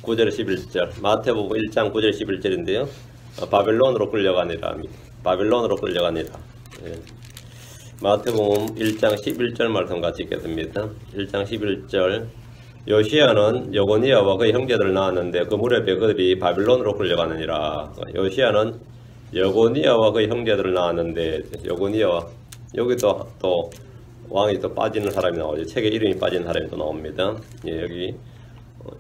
9절 11절 마태복음 1장 9절 11절인데요. 바벨론으로 끌려가니라. 바벨론으로 끌려가니라. 예. 마태복음 1장 11절 말씀 같이 읽겠습니다. 1장 11절 요시야는 여고니아와 그의 형제들을 낳았는데 그 무렵에 그들이 바벨론으로 끌려가느니라. 요시야는 여고니아와 그의 형제들을 낳았는데 여고니아와 여기도 또 왕이 또 빠지는 사람이 나오죠. 책에 이름이 빠진 사람이 또 나옵니다. 예, 여기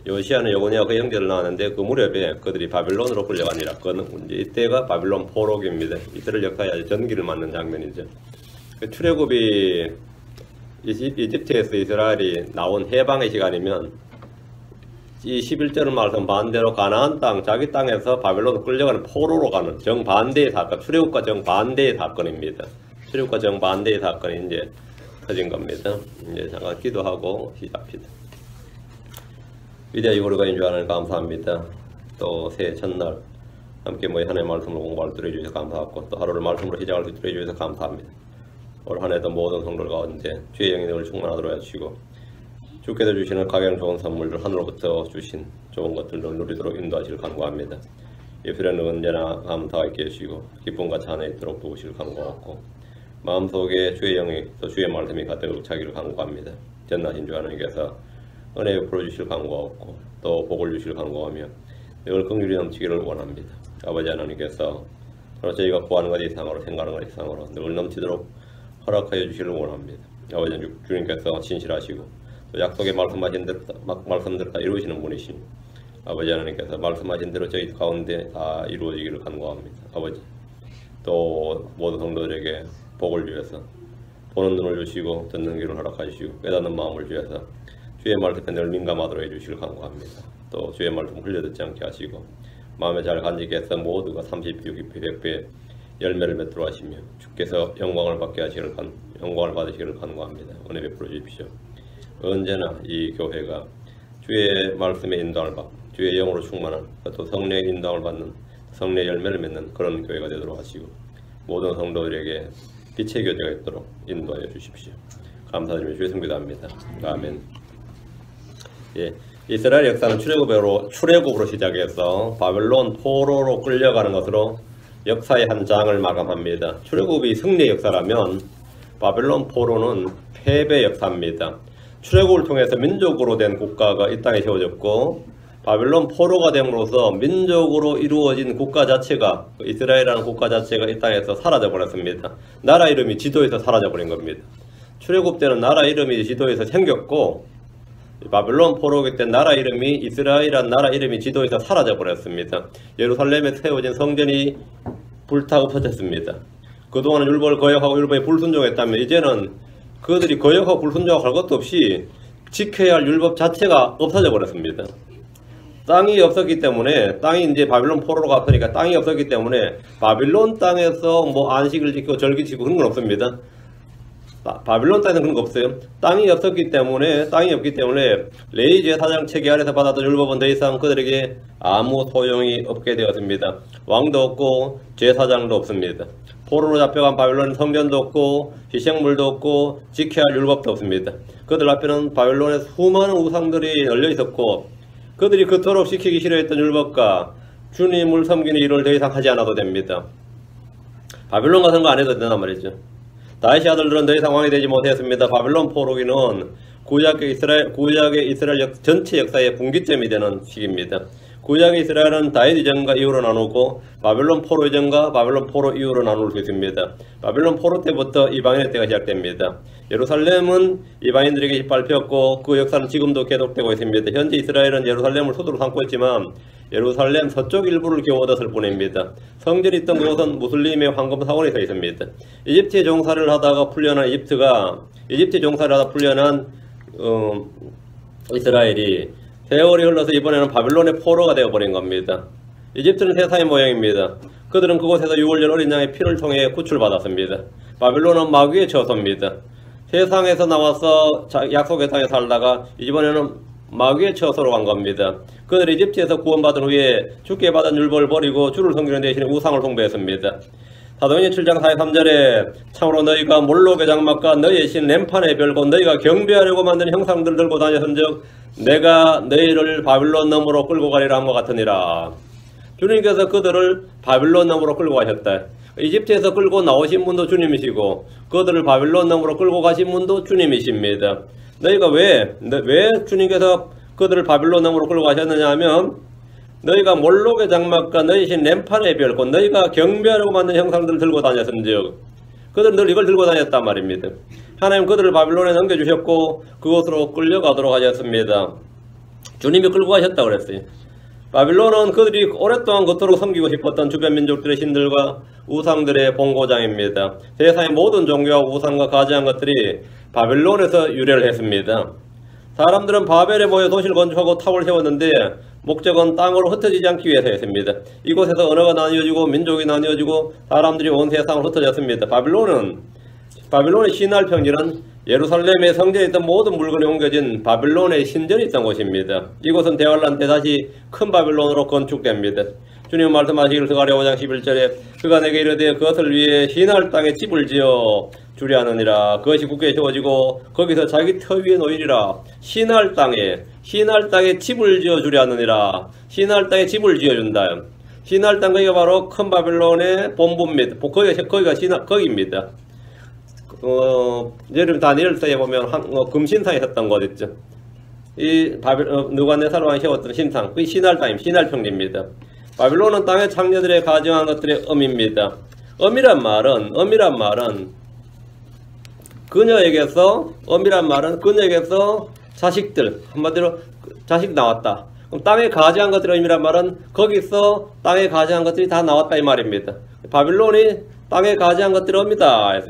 요시야는 여고니아와 그의 형제를 낳았는데 그 무렵에 그들이 바벨론으로 끌려가니라. 그는 이제 이때가 바벨론 포로기입니다. 이스라엘 역사에 아주 전기를 맞는 장면이죠. 그 출애굽이 이집트에서 이스라엘이 나온 해방의 시간이면 이 11절 말씀 반대로 가나안 땅 자기 땅에서 바벨론으로 끌려가는 포로로 가는 정반대의 사건, 출애굽과 정반대의 사건입니다. 출애굽과 정반대의 사건이 이제 터진 겁니다. 이제 잠깐 기도하고 시작합니다. 위대하시고 거룩하신 주 하나님 감사합니다. 또 새해 첫날 함께 모여 하나님의 말씀을 공부할 수 있도록 해주셔서 감사하고 또 하루를 말씀으로 시작할 수 있도록 해주셔서 감사합니다. 올 한해도 모든 성도들 가운데 주의 영향을 충만하도록 해주시고 주께서 주시는 가장 좋은 선물들 하늘로부터 주신 좋은 것들을 누리도록 인도하시길 간구합니다. 예수는 언제나 감사하게 있게 해주시고 기쁨과 찬양이 있도록 도우시길 간구하고 마음속에 주의 영이 또 주의 말씀이 가득 차기를 간구합니다. 전능하신 주 하나님께서 은혜 베풀어 주실 간구하고 또 복을 주실 간구하며 늘 긍휼이 넘치기를 원합니다. 아버지 하나님께서 저희가 구하는 것 이상으로 생각하는 것 이상으로 늘 넘치도록 허락하여 주시기를 원합니다. 아버지 주님께서 신실하시고 또 약속에 말씀대로 다 이루시는 분이시니 아버지 하나님께서 말씀하신 대로 저희 가운데 다 이루어지기를 간구합니다. 아버지 또 모든 성도들에게 복을 주셔서 보는 눈을 주시고 듣는 귀를 허락하시고 깨닫는 마음을 주셔서 주의 말씀에 늘 민감하도록 해주시길 간구합니다. 또 주의 말씀 흘려듣지 않게 하시고 마음에 잘 간직해 해서 모두가 30배, 60배, 100배 열매를 맺도록 하시며 주께서 영광을 받으시기를 간구합니다. 은혜 베풀어 주십시오. 언제나 이 교회가 주의 말씀에 인도함을 받고 주의 영으로 충만한 또 성령의 인도함을 받는 성령의 열매를 맺는 그런 교회가 되도록 하시고 모든 성도들에게 빛의 교제가 있도록 인도하여 주십시오. 감사드리며 주의 성기도합니다. 아멘. 예, 이스라엘 역사는 출애굽으로 시작해서 바벨론 포로로 끌려가는 것으로 역사의 한 장을 마감합니다. 출애굽이 승리의 역사라면 바벨론 포로는 패배의 역사입니다. 출애굽을 통해서 민족으로 된 국가가 이 땅에 세워졌고 바벨론 포로가 됨으로써 민족으로 이루어진 국가 자체가 이스라엘이라는 국가 자체가 이 땅에서 사라져버렸습니다. 나라 이름이 지도에서 사라져버린 겁니다. 출애굽 때는 나라 이름이 지도에서 생겼고 바벨론 포로기 때 나라 이름이 이스라엘이라는 나라 이름이 지도에서 사라져버렸습니다. 예루살렘에 세워진 성전이 불타 엎어졌습니다. 그동안은 율법을 거역하고 율법에 불순종했다면 이제는 그들이 거역하고 불순종할 것도 없이 지켜야 할 율법 자체가 없어져 버렸습니다. 땅이 없었기 때문에 땅이 이제 바벨론 포로로 갔으니까 땅이 없었기 때문에 바벨론 땅에서 뭐 안식을 지키고 절기 지키고 그런 건 없습니다. 바벨론 땅에는 그런 거 없어요. 땅이 없기 때문에 레위 제사장 체계 아래서 받았던 율법은 더 이상 그들에게 아무 소용이 없게 되었습니다. 왕도 없고 제사장도 없습니다. 포로로 잡혀간 바벨론은 성전도 없고 희생물도 없고 지켜야 할 율법도 없습니다. 그들 앞에는 바벨론의 수많은 우상들이 널려 있었고 그들이 그토록 지키기 싫어했던 율법과 주님을 섬기는 일을 더 이상 하지 않아도 됩니다. 바벨론 같은 거 안 해도 된단 말이죠. 다윗의 아들들은 더 이상 왕이 되지 못했습니다. 바벨론 포로기는 구약의 이스라엘 전체 역사의 분기점이 되는 시기입니다. 구약의 이스라엘은 다윗 이전과 이후로 나누고 바벨론 포로 이전과 바벨론 포로 이후로 나눌 수 있습니다. 바벨론 포로 때부터 이방인의 때가 시작됩니다. 예루살렘은 이방인들에게 짓밟혔고 그 역사는 지금도 계속되고 있습니다. 현재 이스라엘은 예루살렘을 수도로 삼고 있지만 예루살렘 서쪽 일부를 겨우 얻었을 뿐입니다. 성전이 있던 그곳은 무슬림의 황금 사원이 서 있습니다. 이집트에 종사를 하다가 풀려난 이스라엘이 세월이 흘러서 이번에는 바벨론의 포로가 되어버린 겁니다. 이집트는 세상의 모양입니다. 그들은 그곳에서 6월절 어린 양의 피를 통해 구출받았습니다. 바벨론은 마귀의 처소입니다. 세상에서 나와서 약속의 땅에 살다가 이번에는 마귀의 처소로 간 겁니다. 그들이 이집트에서 구원받은 후에 주께 받은 율법을 버리고 주를 섬기는 대신에 우상을 숭배했습니다. 사도행전 7장 43절에 참으로 너희가 몰록의 장막과 너희의 신 램판에 별고 너희가 경배하려고 만든 형상들을 들고 다녔은즉 내가 너희를 바빌론 너머로 끌고 가리라 함과 같으니라. 주님께서 그들을 바빌론 너머로 끌고 가셨다. 이집트에서 끌고 나오신 분도 주님이시고 그들을 바빌론 너머로 끌고 가신 분도 주님이십니다. 너희가 왜 주님께서 그들을 바빌론 너머로 끌고 가셨느냐 하면 너희가 몰록의 장막과 너희 신 램판의 별, 곧 너희가 경배하려고 만든 형상들을 들고 다녔은즉 그들은 늘 이걸 들고 다녔단 말입니다. 하나님 그들을 바빌론에 넘겨주셨고 그곳으로 끌려가도록 하셨습니다. 주님이 끌고 가셨다고 그랬어요. 바빌론은 그들이 오랫동안 그토록 섬기고 싶었던 주변 민족들의 신들과 우상들의 본고장입니다. 세상의 모든 종교와 우상과 가지한 것들이 바빌론에서 유래를 했습니다. 사람들은 바벨에 모여 도시를 건축하고 탑을 세웠는데 목적은 땅으로 흩어지지 않기 위해서였습니다. 이곳에서 언어가 나뉘어지고 민족이 나뉘어지고 사람들이 온 세상으로 흩어졌습니다. 바빌론의 신할 평지는 예루살렘의 성전에 있던 모든 물건이 옮겨진 바빌론의 신전이 있던 곳입니다. 이곳은 대환란 때 다시 큰 바빌론으로 건축됩니다. 주님은 말씀하시기를 스가랴 5장 11절에 그가 내게 이르되 그것을 위해 신할 땅에 집을 지어 주려 하느니라. 그것이 굳게 세워지고 거기서 자기 터 위에 놓이리라. 신할 땅에 집을 지어 주려 하느니라. 신할 땅에 집을 지어준다. 신할 땅 거기가 바로 큰 바빌론의 본부입니다. 거기입니다. 예를 다니엘서에 보면 금신상에 섰던 곳 있죠. 이 느부갓네살 왕이 세웠던 신상, 그 신할 땅입니다. 신할 평지입니다. 바빌론은 땅의 창녀들의 가정한 것들의 엄입니다. 엄이란 말은 그녀에게서 자식들, 한마디로 자식 나왔다. 그럼 땅에 가정한 것들의 의미란 말은 거기서 땅에 가정한 것들이 다 나왔다 이 말입니다. 바빌론이 땅에 가정한 것들의 엄이다.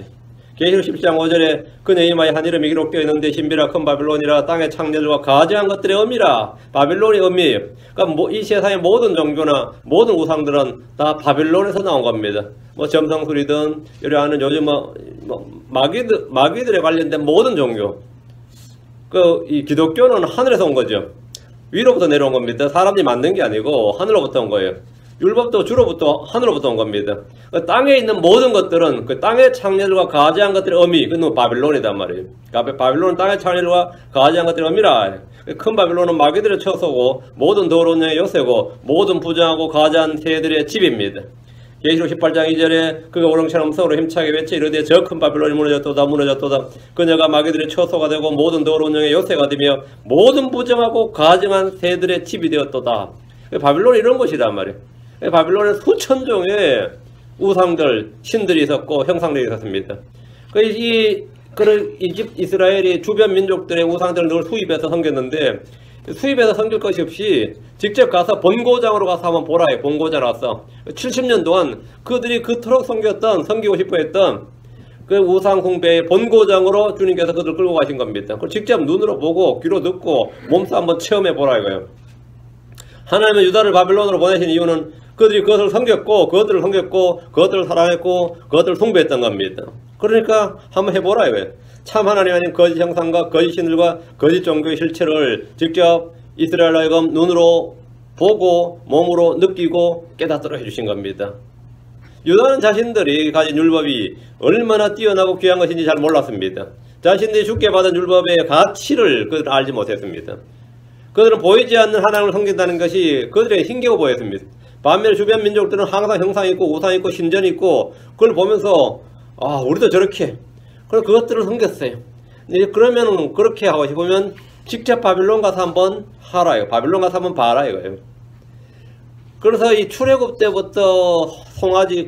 계시록 17장 5절에 그녀의 이마에 한 이름이 기록되어 있는데 신비라 큰 바빌론이라 땅의 창녀들과 가정한 것들의 엄이라. 바빌론이 엄이에요. 그러니까 이 세상의 모든 종교나 모든 우상들은 다 바빌론에서 나온 겁니다. 점성술이든 이러하는 요즘 마귀들에 관련된 모든 종교. 이 기독교는 하늘에서 온 거죠. 위로부터 내려온 겁니다. 사람이 만든 게 아니고 하늘로부터 온 거예요. 율법도 주로부터 하늘로부터 온 겁니다. 땅에 있는 모든 것들은 그 땅의 창녀들과 가지한 것들의 어미, 그건 바빌론이단 말이에요. 바빌론은 땅의 창녀들과 가지한 것들의 어미라. 큰 바빌론은 마귀들의 처소고 모든 더러운 영의 요새고 모든 부정하고 가지한 새들의 집입니다. 계시록 18장 2절에 그가 우렁찬 음성으로 힘차게 외쳐 이르되 저 큰 바빌론이 무너졌도다. 그녀가 마귀들의 처소가 되고 모든 더러운 영의 요새가 되며 모든 부정하고 가증한 새들의 집이 되었도다. 바빌론이 이런 곳이란 말이에요. 바빌론에 수천 종의 우상들, 신들이 있었고 형상들이 있었습니다. 이스라엘이 주변 민족들의 우상들을 늘 수입해서 섬겼는데 수입해서 섬길 것이 없이 직접 가서 본고장으로 가서 한번 보라 해. 본고장 와서 70년 동안 그들이 그토록 섬기고 싶어 했던 그 우상 숭배의 본고장으로 주님께서 그들을 끌고 가신 겁니다. 그걸 직접 눈으로 보고 귀로 듣고 몸소 한번 체험해 보라 이거예요. 하나님은 유다를 바빌론으로 보내신 이유는 그들이 그것을 섬겼고 그것들을 사랑했고 그것들을 숭배했던 겁니다. 그러니까 한번 해보라 이거예요. 참 하나님 아닌 거짓 형상과 거짓 신들과 거짓 종교의 실체를 직접 이스라엘 하여금 눈으로 보고 몸으로 느끼고 깨닫도록 해주신 겁니다. 유다는 자신들이 가진 율법이 얼마나 뛰어나고 귀한 것인지 잘 몰랐습니다. 자신들이 주께 받은 율법의 가치를 그들은 알지 못했습니다. 그들은 보이지 않는 하나님을 섬긴다는 것이 그들에게 힘겨워 보였습니다. 반면에 주변 민족들은 항상 형상이 있고 우상이 있고 신전이 있고 그걸 보면서 우리도 저렇게 그래서 그것들을 섬겼어요. 그러면 그렇게 하고 싶으면 직접 바빌론 가서 한번 하라 이거. 바빌론 가서 한번 봐라 이거예요. 그래서 이 출애굽 때부터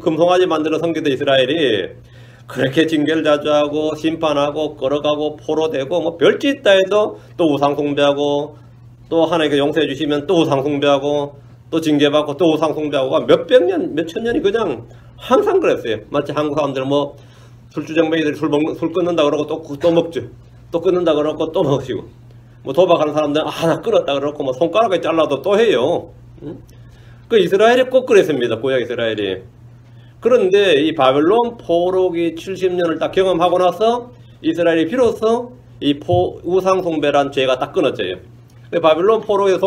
금송아지 만들어 섬기던 이스라엘이 그렇게 징계를 자주 하고 심판하고 끌어가고 포로되고 별짓 다 해도 또 우상 숭배하고 또 하나님께 용서해 주시면 또 우상 숭배하고 또 징계받고 또 우상 숭배하고 몇백 년, 몇천 년이 그냥 항상 그랬어요. 마치 한국 사람들은 술주정뱅이들이 술 끊는다 그러고 또 먹죠. 또 끊는다 그러고 또 먹으시고 도박하는 사람들은 나 끊었다 그러고 손가락에 잘라도 또 해요. 그 이스라엘이 꼭 그랬습니다. 구약 이스라엘이. 그런데 이 바벨론 포로기 70년을 딱 경험하고 나서 이스라엘이 비로소 이 우상 숭배란 죄가 딱 끊어져요. 바벨론 포로에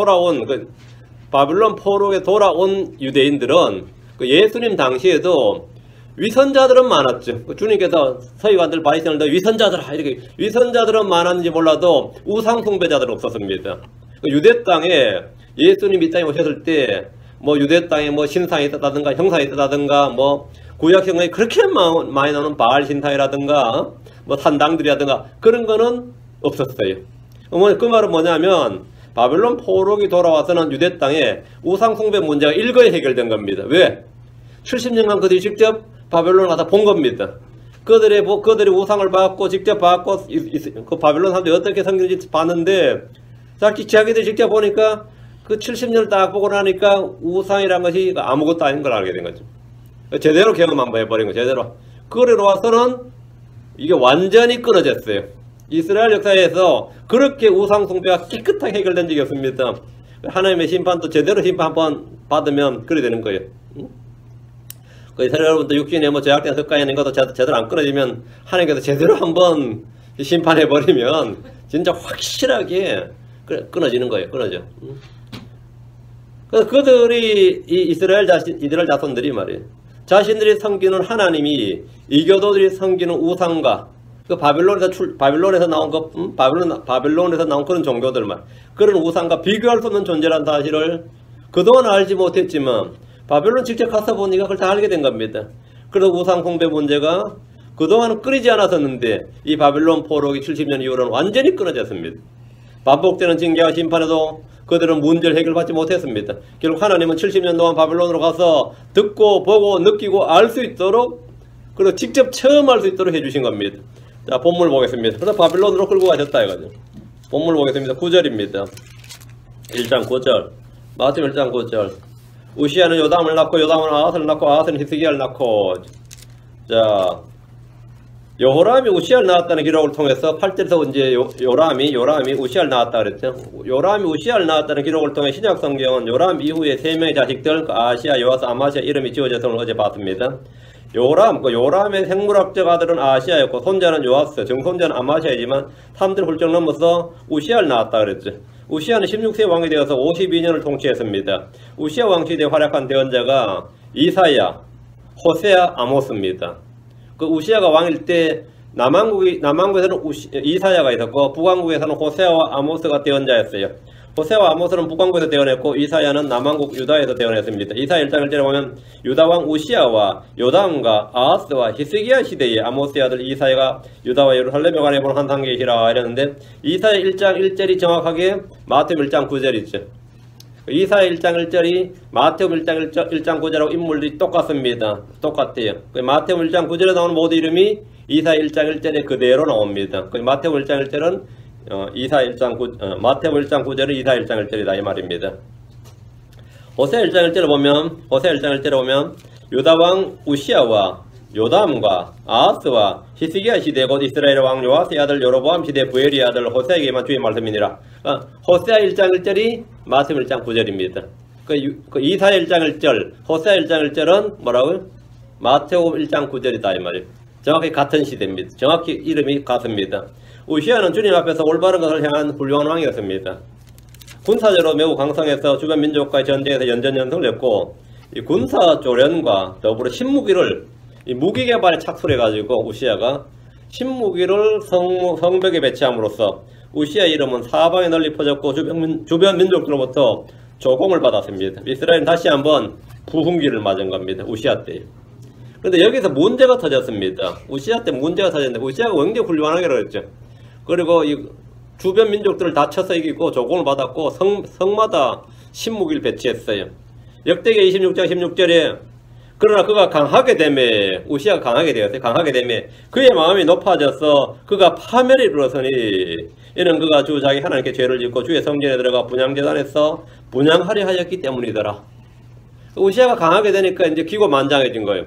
돌아온 유대인들은 예수님 당시에도 위선자들은 많았죠. 주님께서 서기관들 바리새인들 위선자들아 이렇게 위선자들은 많았는지 몰라도 우상 숭배자들은 없었습니다. 유대 땅에 예수님 이 땅에 오셨을 때 뭐 유대 땅에 뭐 신상이 있었다든가 형상이 있었다든가 뭐 구약 성경에 그렇게 많이 나오는 바알 신상이라든가 뭐 산당들이라든가 그런 거는 없었어요. 그 말은 뭐냐면 바벨론 포로기 돌아와서는 유대 땅에 우상 숭배 문제가 일거에 해결된 겁니다. 왜? 70년간 그들이 직접 바벨론을 가서 본 겁니다. 그들이 우상을 받고 직접 받고 그 바벨론 사람들이 어떻게 섬기는지 봤는데 자기들이 직접 보니까 그 70년을 딱 보고 나니까 우상이란 것이 아무것도 아닌 걸 알게 된 거죠. 제대로 경험 한번 해버린 거죠. 제대로. 그러고 와서는 이게 완전히 끊어졌어요. 이스라엘 역사에서 그렇게 우상 숭배가 깨끗하게 해결된 적이 없습니다. 하나님의 심판도 제대로 심판 한번 받으면 그래 되는 거예요. 그 이스라엘 여러분도 육신에 뭐 제약된 습관이 있는 것도 제대로 안 끊어지면 하나님께서 제대로 한번 심판해버리면 진짜 확실하게 끊어지는 거예요. 끊어져. 그들이 이스라엘 자손들이 말이에요. 자신들이 섬기는 하나님이 이교도들이 섬기는 우상과 그 바빌론에서 나온 바빌론에서 나온 그런 종교들 말 그런 우상과 비교할 수 없는 존재라는 사실을 그동안 알지 못했지만 바빌론 직접 가서 보니까 그걸 다 알게 된 겁니다. 그래서 우상 숭배 문제가 그동안은 끊이지 않았었는데 이 바빌론 포로기 70년 이후로는 완전히 끊어졌습니다. 반복되는 징계와 심판에도 그들은 문제를 해결받지 못했습니다. 결국 하나님은 70년 동안 바빌론으로 가서 듣고 보고 느끼고 알 수 있도록 그리고 직접 체험할 수 있도록 해주신 겁니다. 자, 본문 보겠습니다. 그래서 바빌론으로 끌고 가셨다 이거죠. 본문 보겠습니다. 9절입니다. 1장 9절. 마태복음 1장 9절. 우시야는 요담을 낳고 요담은 아하스를 낳고 아하스는 히스기야를 낳고 자 여호람이 우시야를 낳았다는 기록을 통해서 8절에서 이제 요람이 우시야를 낳았다 그랬죠. 요람이 우시야를 낳았다는 기록을 통해 신약 성경은 요람 이후에 3명의 자식들 아하시야, 요아스, 아마시아 이름이 지어졌음을 어제 봤습니다. 요람의 생물학적 아들은 아하시야였고 손자는 요아스, 증손자는 아마시아이지만 3들 훌쩍 넘어서 우시야를 낳았다 그랬죠. 우시야는 16세 왕이 되어서 52년을 통치했습니다. 우시야 왕시대에 활약한 대언자가 이사야, 호세아, 아모스입니다. 그 우시야가 왕일 때 남왕국에서는 이사야가 있었고 북왕국에서는 호세아와 아모스가 대언자였어요. 호세아와 아모스는 북왕국에서 대언했고 이사야는 남왕국 유다에서 대언했습니다. 이사야 1장 1절에 보면 유다왕 우시야와 요담과 아하스와 히스기야 시대에 아모스의 아들 이사야가 유다와 예루살렘에 관해 본 한 상계시라 이랬는데 이사야 1장 1절이 정확하게 마태복음 1장 9절이죠. 이사야 1장 1절이 마태복음 1장 9절하고 인물들이 똑같습니다. 똑같아요. 마태복음 1장 9절에 나오는 모든 이름이 이사야 1장 1절에 그대로 나옵니다. 마태복음 1장 1절은 마태복음 1장 9절은 이사야 1장 1절이다 이 말입니다. 호세아 1장 1절에 보면 유다왕 우시야와 요담과 아하스와 히스기야 시대 곧 이스라엘 왕 요아스의 아들 여로보암 시대 부엘의 아들 호세아에게만 주의 말씀이니라. 호세아 1장 1절이 마태복음 1장 9절입니다. 그 이사야 1장 1절, 호세아 1장 1절은 뭐라고요? 마태복음 1장 9절이다 이 말이에요. 정확히 같은 시대입니다. 정확히 이름이 같습니다. 우시야는 주님 앞에서 올바른 것을 향한 훌륭한 왕이었습니다. 군사적으로 매우 강성해서 주변 민족과의 전쟁에서 연전연승을 했고 이 군사 조련과 더불어 신무기를 이 무기 개발에 착수해가지고 우시야가 신무기를 성벽에 배치함으로써 우시야 이름은 사방에 널리 퍼졌고 주변 민족들로부터 조공을 받았습니다. 이스라엘은 다시 한번 부흥기를 맞은 겁니다. 우시야 때. 그런데 여기서 문제가 터졌습니다. 우시야 때 문제가 터졌는데 우시야가 굉장히 훌륭하게 그랬죠. 그리고 이 주변 민족들을 다 쳐서 이기고 조공을 받았고 성마다 신무기를 배치했어요. 역대기 26장 16절에 그러나 그가 강하게 되매 우시야가 강하게 되었어요. 강하게 되매 그의 마음이 높아져서 그가 파멸을 이루었으니 이는 그가 주 자기 하나님께 죄를 짓고 주의 성전에 들어가 분향제단에서 분향하려 하였기 때문이더라. 우시야가 강하게 되니까 이제 기고만장해진 거예요.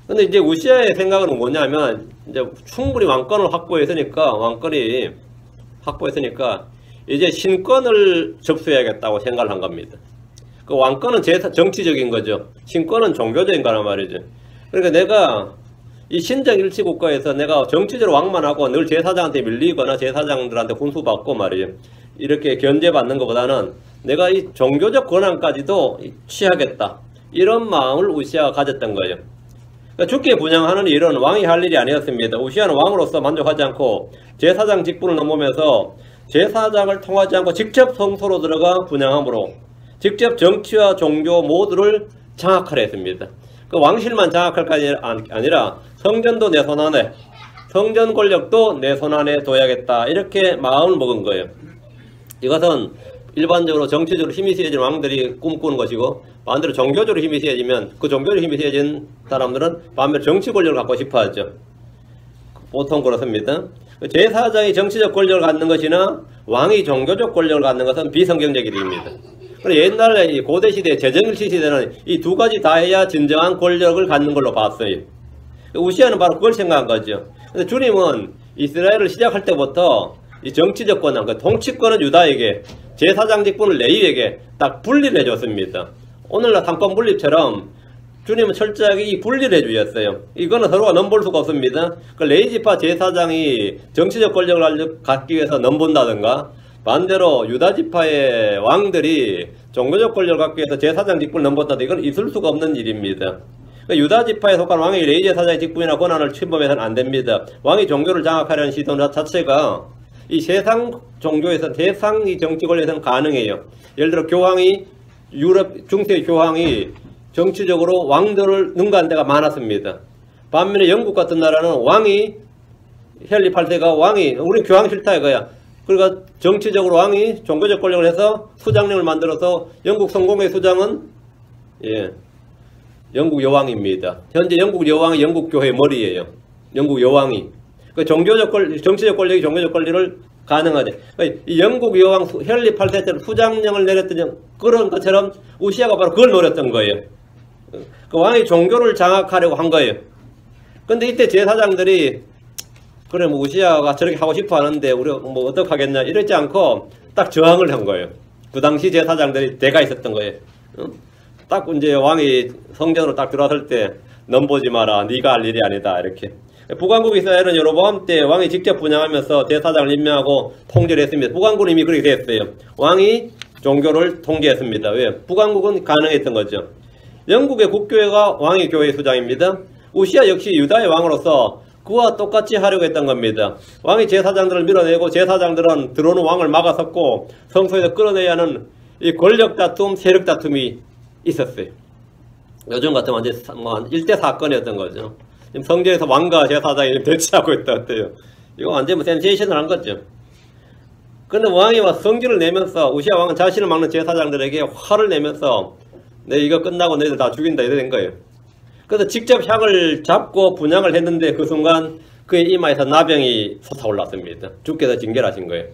근데 이제 우시야의 생각은 뭐냐면 이제 충분히 왕권을 확보했으니까 이제 신권을 접수해야겠다고 생각을 한 겁니다. 그 왕권은 정치적인 거죠. 신권은 종교적인 거란 말이죠. 그러니까 내가 이 신정일치 국가에서 내가 정치적으로 왕만하고 늘 제사장한테 밀리거나 제사장들한테 훈수받고 말이죠. 이렇게 견제받는 것보다는 내가 이 종교적 권한까지도 취하겠다. 이런 마음을 우시야가 가졌던 거예요. 그러니까 죽게 분양하는 일은 왕이 할 일이 아니었습니다. 우시아는 왕으로서 만족하지 않고 제사장 직분을 넘으면서 제사장을 통하지 않고 직접 성소로 들어가 분양함으로 직접 정치와 종교 모두를 장악하려 했습니다. 그 왕실만 장악할 것이 아니라 성전도 내 손 안에, 성전 권력도 내 손 안에 둬야겠다, 이렇게 마음을 먹은 거예요. 이것은 일반적으로 정치적으로 힘이 세진 왕들이 꿈꾸는 것이고, 반대로 종교적으로 힘이 세지면 그 종교적으로 힘이 세진 사람들은 반면 정치 권력을 갖고 싶어 하죠. 보통 그렇습니다. 제사장이 정치적 권력을 갖는 것이나 왕이 종교적 권력을 갖는 것은 비성경적 일입니다. 옛날에 고대시대 제정일치 시대는 이 두 가지 다 해야 진정한 권력을 갖는 걸로 봤어요. 우시아는 바로 그걸 생각한 거죠. 근데 주님은 이스라엘을 시작할 때부터 이 정치적 권한, 그 통치권은 유다에게, 제사장 직분을 레위에게 딱 분리를 해줬습니다. 오늘날 상권 분립처럼 주님은 철저하게 이 분리를 해주셨어요. 이거는 서로가 넘볼 수가 없습니다. 그 레위지파 제사장이 정치적 권력을 갖기 위해서 넘본다든가, 반대로 유다지파의 왕들이 종교적 권력을 갖기 위해서 제사장 직분을 넘본다든가, 이건 있을 수가 없는 일입니다. 유다지파에 속한 왕이 레위제사장의 직분이나 권한을 침범해서는 안 됩니다. 왕이 종교를 장악하려는 시도 자체가 이 세상 종교에서, 세상 이 정치 권력에서는 가능해요. 예를 들어 교황이, 유럽 중세 교황이 정치적으로 왕들을 능가한 데가 많았습니다. 반면에 영국 같은 나라는 왕이, 헨리 8세가 왕이 우리 교황 싫다 이거야. 그러니까 정치적으로 왕이 종교적 권력을 해서 수장령을 만들어서 영국 성공의 수장은 영국 여왕입니다. 현재 영국 여왕이 영국 교회의 머리예요. 영국 여왕이. 그 종교적 권리, 정치적 권력이 종교적 권리를 가능하죠. 이 영국 여왕 헨리 8세처럼 수장령을 내렸던 그런 것처럼 우시아가 바로 그걸 노렸던 거예요. 그 왕이 종교를 장악하려고 한 거예요. 근데 이때 제사장들이 그래 뭐 우시아가 저렇게 하고 싶어 하는데 우리가 뭐 어떡하겠냐 이러지 않고 딱 저항을 한 거예요. 그 당시 제사장들이 대가 있었던 거예요. 딱 이제 왕이 성전으로 딱 들어왔을 때 넘보지 마라, 네가 할 일이 아니다, 이렇게. 북왕국 이스라엘은 여로보암 때 왕이 직접 분양하면서 제사장을 임명하고 통제를 했습니다. 북왕국은 이미 그렇게 됐어요. 왕이 종교를 통제했습니다. 왜? 북왕국은 가능했던 거죠. 영국의 국교회가 왕의 교회 수장입니다. 우시아 역시 유다의 왕으로서 그와 똑같이 하려고 했던 겁니다. 왕이 제사장들을 밀어내고 제사장들은 들어오는 왕을 막아섰고 성소에서 끌어내야 하는 이 권력 다툼, 세력 다툼이 있었어요. 요즘 같으면 완전 일대 사건이었던 거죠. 지금 성전에서 왕과 제사장이 대치하고 있다 어때요? 이거 완전 센세이션을 한 거죠. 그런데 왕이 와 성질을 내면서 우시아 왕은 자신을 막는 제사장들에게 화를 내면서 내 이거 끝나고 너희들 다 죽인다 이래 된 거예요. 그래서 직접 향을 잡고 분양을 했는데 그 순간 그의 이마에서 나병이 솟아올랐습니다. 주께서 징계하신 거예요.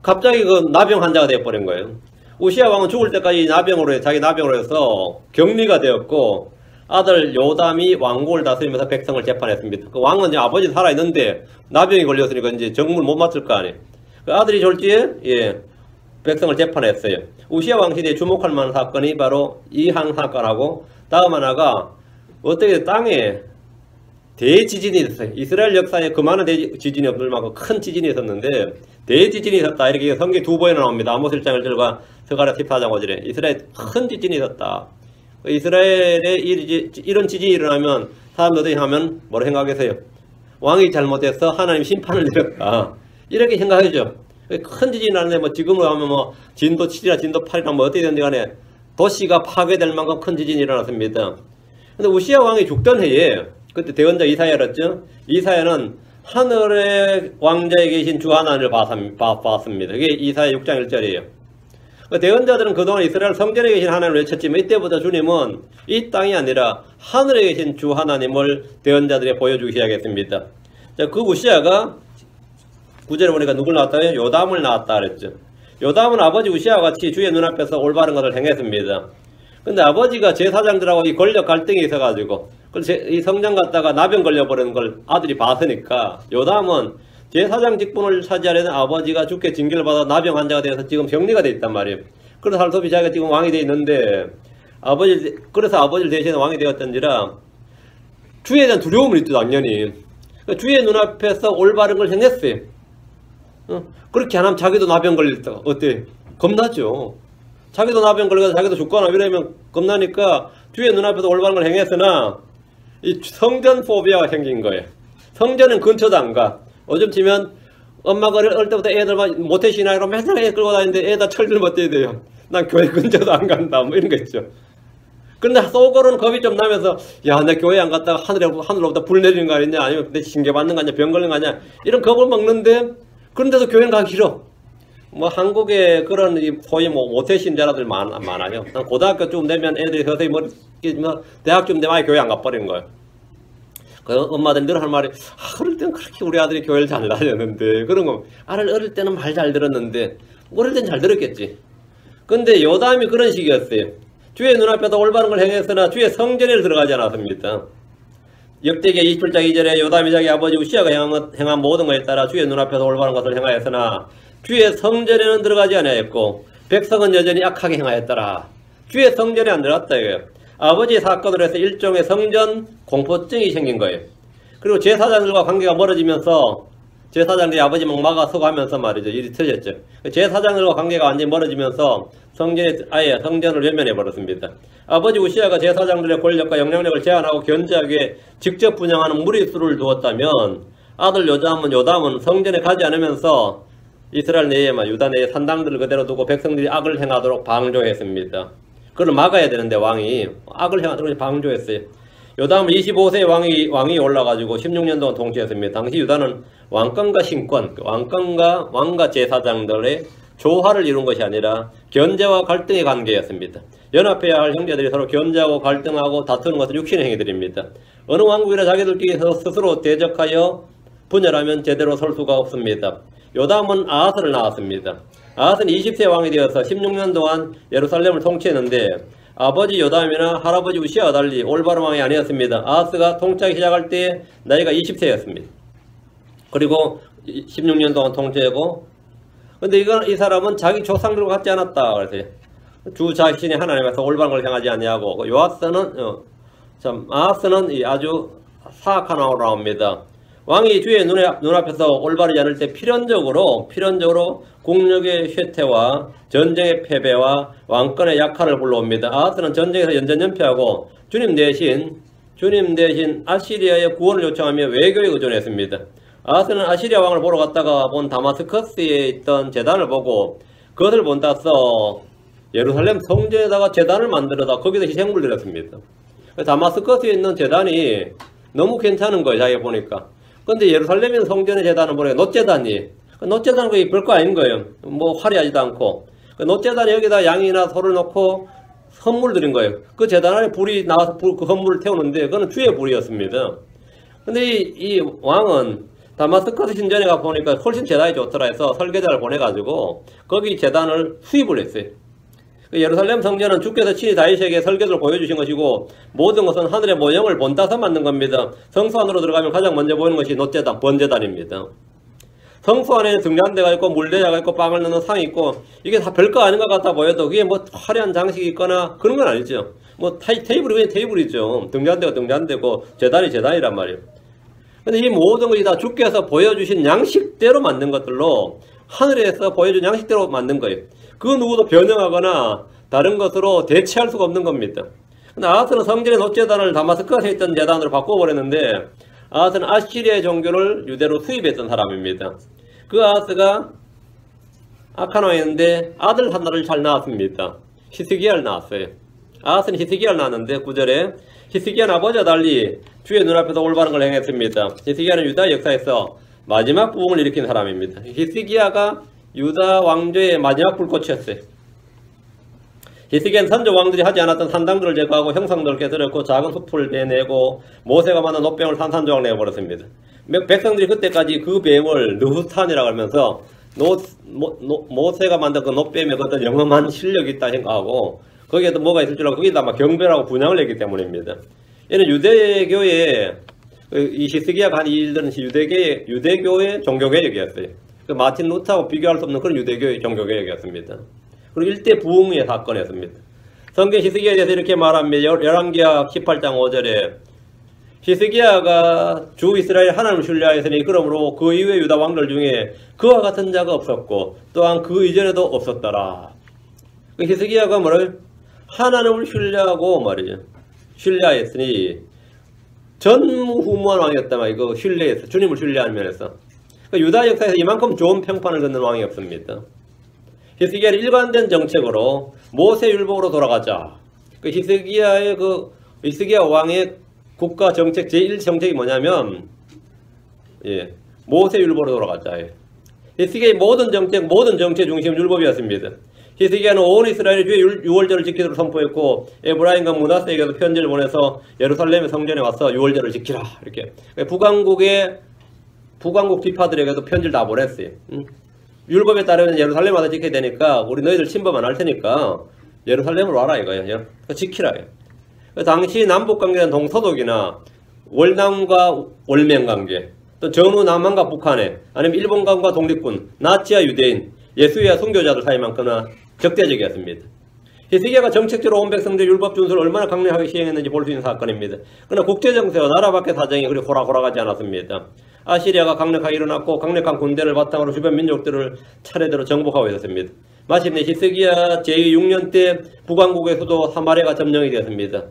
갑자기 그 나병 환자가 되어버린 거예요. 우시아 왕은 죽을 때까지 나병으로 자기 나병으로 해서 격리가 되었고 아들 요담이 왕국을 다스리면서 백성을 재판했습니다. 그 왕은 이제 아버지 살아있는데 나병이 걸렸으니까 이제 정무를 못 맡을 거 아니에요. 그 아들이 졸지에 백성을 재판했어요. 우시아 왕 시대에 주목할 만한 사건이 바로 이항 사건하고 다음 하나가 어떻게 땅에 대지진이 있었어요. 이스라엘 역사에 그 많은 지진이 없을 만큼 큰 지진이 있었는데 대지진이 있었다. 이렇게 성경 두 번이나 나옵니다. 아모스 1장 1절과 스가랴 14장 5절에 이스라엘에 큰 지진이 있었다. 이스라엘에 이런 지진이 일어나면 사람들이 하면 뭐라 생각하겠어요? 왕이 잘못해서 하나님 심판을 내렸다. 이렇게 생각하죠. 큰 지진이 나는데 뭐 지금으로 하면 뭐 진도 7이나 진도 8이나 뭐 어떻게 됐는지 간에 도시가 파괴될 만큼 큰 지진이 일어났습니다. 근데 우시아 왕이 죽던 해에 그때 대언자 이사야였죠. 이사야는 하늘의 왕자에 계신 주 하나님을 봤습니다. 그게 이사야 6장 1절이에요. 대언자들은 그동안 이스라엘 성전에 계신 하나님을 외쳤지만 이때부터 주님은 이 땅이 아니라 하늘에 계신 주 하나님을 대언자들에 보여주셔야겠습니다. 자, 그 우시아가 9절에 보니까 누굴 낳았다요? 요담을 낳았다 그랬죠. 요담은 아버지 우시아와 같이 주의 눈앞에서 올바른 것을 행했습니다. 근데 아버지가 제사장들하고 이 권력 갈등이 있어가지고 이 성전 갔다가 나병 걸려버리는 걸 아들이 봤으니까 요담은 제사장 직분을 차지하려는 아버지가 죽게 징계를 받아 나병 환자가 되어서 지금 격리가 돼 있단 말이에요. 그래서 할소비 자기가 지금 왕이 돼 있는데 그래서 아버지를 대신해 왕이 되었던지라 주에 대한 두려움을 있죠 당연히. 그러니까 주의 눈앞에서 올바른 걸 행했어요. 그렇게 안 하면 자기도 나병 걸렸다가 어때? 겁나죠. 자기도 나병 걸려서 자기도 죽거나 이러면 겁나니까 주의 눈앞에서 올바른 걸 행했으나 이 성전 포비아가 생긴 거예요. 성전은 근처도 안 가. 요즘 치면 엄마가 어릴 때부터 애들 막 모태신앙으로 맨날 애 끌고 다니는데 애 다 철들 못 떼야 돼요. 난 교회 근처도 안 간다. 뭐 이런 거 있죠. 근데 속으로는 겁이 좀 나면서 야, 내 교회 안 갔다가 하늘로부터 불 내리는 거 아니냐, 아니면 내 징계 받는 거 아니냐, 병 걸린 거 아니냐, 이런 겁을 먹는데 그런데도 교회는 가기 싫어. 뭐 한국에 그런 소위 뭐 모태신자라들 많아요. 고등학교쯤 되면 애들이 서서히 뭐 대학쯤 되면 아예 교회 안 가버리는 거예요. 그 엄마들 늘 할 말이 어릴 때는 그렇게 우리 아들이 교회를 잘 다녔는데 그런 거 어릴 때는 말 잘 들었는데 어릴 때는 잘 들었겠지. 근데 요담이 그런 식이었어요. 주의 눈앞에서 올바른 걸 행했으나 주의 성전에 들어가지 않았습니다. 역대기 27장 2절에 요담이 자기 아버지 우시아가 행한 모든 것에 따라 주의 눈앞에서 올바른 것을 행하였으나 주의 성전에는 들어가지 아니하였고 백성은 여전히 악하게 행하였더라. 주의 성전에 안 들어갔다 이거예요. 아버지의 사건으로 해서 일종의 성전 공포증이 생긴 거예요. 그리고 제사장들과 관계가 멀어지면서 제사장들이 아버지 막 막아서고 하면서 말이죠. 일이 터졌죠. 제사장들과 관계가 완전히 멀어지면서 아예 성전을 외면해 버렸습니다. 아버지 우시아가 제사장들의 권력과 영향력을 제한하고 견제하기에 직접 분양하는 무리수를 두었다면 아들 요담은 성전에 가지 않으면서 이스라엘 내에 유다 내에 산당들을 그대로 두고 백성들이 악을 행하도록 방조했습니다. 그걸 막아야 되는데 왕이 악을 행하도록 방조했어요. 요담은 25세의 왕이 올라가지고 16년 동안 통치했습니다. 당시 유다는 왕권과 신권, 왕과 제사장들의 조화를 이룬 것이 아니라 견제와 갈등의 관계였습니다. 연합해야 할 형제들이 서로 견제하고 갈등하고 다투는 것은 육신의 행위들입니다. 어느 왕국이나 자기들끼리 스스로 대적하여 분열하면 제대로 설 수가 없습니다. 요담은 아하스를 낳았습니다. 아하스는 20세 왕이 되어서 16년 동안 예루살렘을 통치했는데 아버지 요담이나 할아버지 우시아와 달리 올바른 왕이 아니었습니다. 아하스가 통치하기 시작할 때 나이가 20세였습니다. 그리고 16년 동안 통치하고 근데 이 사람은 자기 조상들과 같지 않았다 그랬어요. 주 자신이 하나님에서 올바른 걸 행하지 아니하고 아하스는 아주 사악한 왕으로 나옵니다. 왕이 주의 눈앞에서 올바르지 않을 때 필연적으로 국력의 쇠퇴와 전쟁의 패배와 왕권의 약화를 불러옵니다. 아하스는 전쟁에서 연전연패하고 주님 대신 아시리아의 구원을 요청하며 외교에 의존했습니다. 아하스는 아시리아 왕을 보러 갔다가 본 다마스커스에 있던 제단을 보고 그것을 본따서 예루살렘 성전에다가 제단을 만들어다 거기서 희생물을 드렸습니다. 다마스커스에 있는 제단이 너무 괜찮은 거예요. 자기가 보니까. 근데 예루살렘에 있는 성전의 제단을 보니까 놋제단이 놋제단은 거의 별거 아닌 거예요. 뭐 화려하지도 않고 놋제단에 여기다 양이나 소를 넣고 헌물 드린 거예요. 그 제단 안에 불이 나와서 그 헌물을 태우는데 그거는 주의 불이었습니다. 근데 이 왕은 다마스커스 신전에 가 보니까 훨씬 제단이 좋더라 해서 설계자를 보내가지고 거기 제단을 수입을 했어요. 예루살렘 성전은 주께서 친히 다윗에게 설계도를 보여주신 것이고 모든 것은 하늘의 모형을 본따서 만든 겁니다. 성소 안으로 들어가면 가장 먼저 보이는 것이 놋제단, 번제단입니다. 성소 안에는 등잔대가 있고 물대야가 있고 빵을 넣는 상이 있고 이게 다 별거 아닌 것 같아 보여도 그게 뭐 화려한 장식이 있거나 그런 건 아니죠. 뭐 테이블이 그냥 테이블이죠. 등잔대가 등잔대고 제단이 제단이란 말이에요. 근데 이 모든 것이 다 주께서 보여주신 양식대로 만든 것들로 하늘에서 보여준 양식대로 만든 거예요. 그 누구도 변형하거나 다른 것으로 대체할 수가 없는 겁니다. 근데 아하스는 성전의 놋제단을 다마스커스에 있던 제단으로 바꿔버렸는데 아하스는 아시리아의 종교를 유대로 수입했던 사람입니다. 그 아하스가 악한 왕이었는데 아들 하나를 잘 낳았습니다. 히스기야를 낳았어요. 아하스는 히스기야를 낳았는데 9절에 히스기야는 아버지와 달리 주의 눈앞에서 올바른 걸 행했습니다. 히스기야는 유다 역사에서 마지막 부흥을 일으킨 사람입니다. 히스기야가 유다 왕조의 마지막 불꽃이었어요. 히스기야는 선조 왕들이 하지 않았던 산당들을 제거하고 형상들을 깨뜨렸고 작은 숲을 내내고 모세가 만든 놋뱀을 산산조각 내버렸습니다. 백성들이 그때까지 그 뱀을 느후탄이라고 하면서 모세가 만든 그 놋뱀에 어떤 영험한 실력이 있다 생각하고 거기에도 뭐가 있을 줄 알고 거기다 막 경배라고 분양을 했기 때문입니다. 얘는 유대교의 이 히스기야가 한 일들은 유대교의 종교개혁이었어요. 그 마틴 루터하고 비교할 수 없는 그런 유대교의 종교개혁이었습니다. 그리고 일대 부흥의 사건이었습니다. 성경 히스기야에 대해서 이렇게 말합니다. 열왕기하 18장 5절에 히스기야가 주 이스라엘 하나님을 신뢰하였으니 그러므로 그 이후의 유다 왕들 중에 그와 같은 자가 없었고 또한 그 이전에도 없었더라. 히스기야가 뭐를 하나님을 신뢰하고 말이죠. 신뢰하였으니 전무후무한 왕이었단 말이에요. 이거 신뢰에서, 주님을 신뢰하는 면에서. 그러니까 유다 역사에서 이만큼 좋은 평판을 걷는 왕이 없습니다. 히스기야는 일관된 정책으로 모세율법으로 돌아가자. 그 히스기야 왕의 국가 정책 제1 정책이 뭐냐면, 모세율법으로 돌아가자. 히스기야의 모든 정책 중심 율법이었습니다. 히스기야는 온 이스라엘의 주의 유월절을 지키도록 선포했고, 에브라임과 므낫세에게도 편지를 보내서 예루살렘의 성전에 와서 유월절을 지키라. 이렇게. 북왕국 지파들에게도 편지를 다 보냈어요. 율법에 따르면 예루살렘 와서 지켜야 되니까 우리 너희들 침범 안 할 테니까 예루살렘으로 와라 이거예요. 지키라. 당시 남북관계는 동서독이나 월남과 월맹관계, 또 전후 남한과 북한에, 아니면 일본과 독립군, 나치와 유대인, 예수와 순교자들 사이만큼이나 적대적이었습니다. 히스기야가 정책적으로 온 백성들의 율법 준수를 얼마나 강력하게 시행했는지 볼 수 있는 사건입니다. 그러나 국제정세와 나라 밖의 사정이 그리 호락호락하지 않았습니다. 아시리아가 강력하게 일어났고 강력한 군대를 바탕으로 주변 민족들을 차례대로 정복하고 있었습니다. 마침내 히스기야 제6년 때 북왕국의 수도 사마리아가 점령이 되었습니다.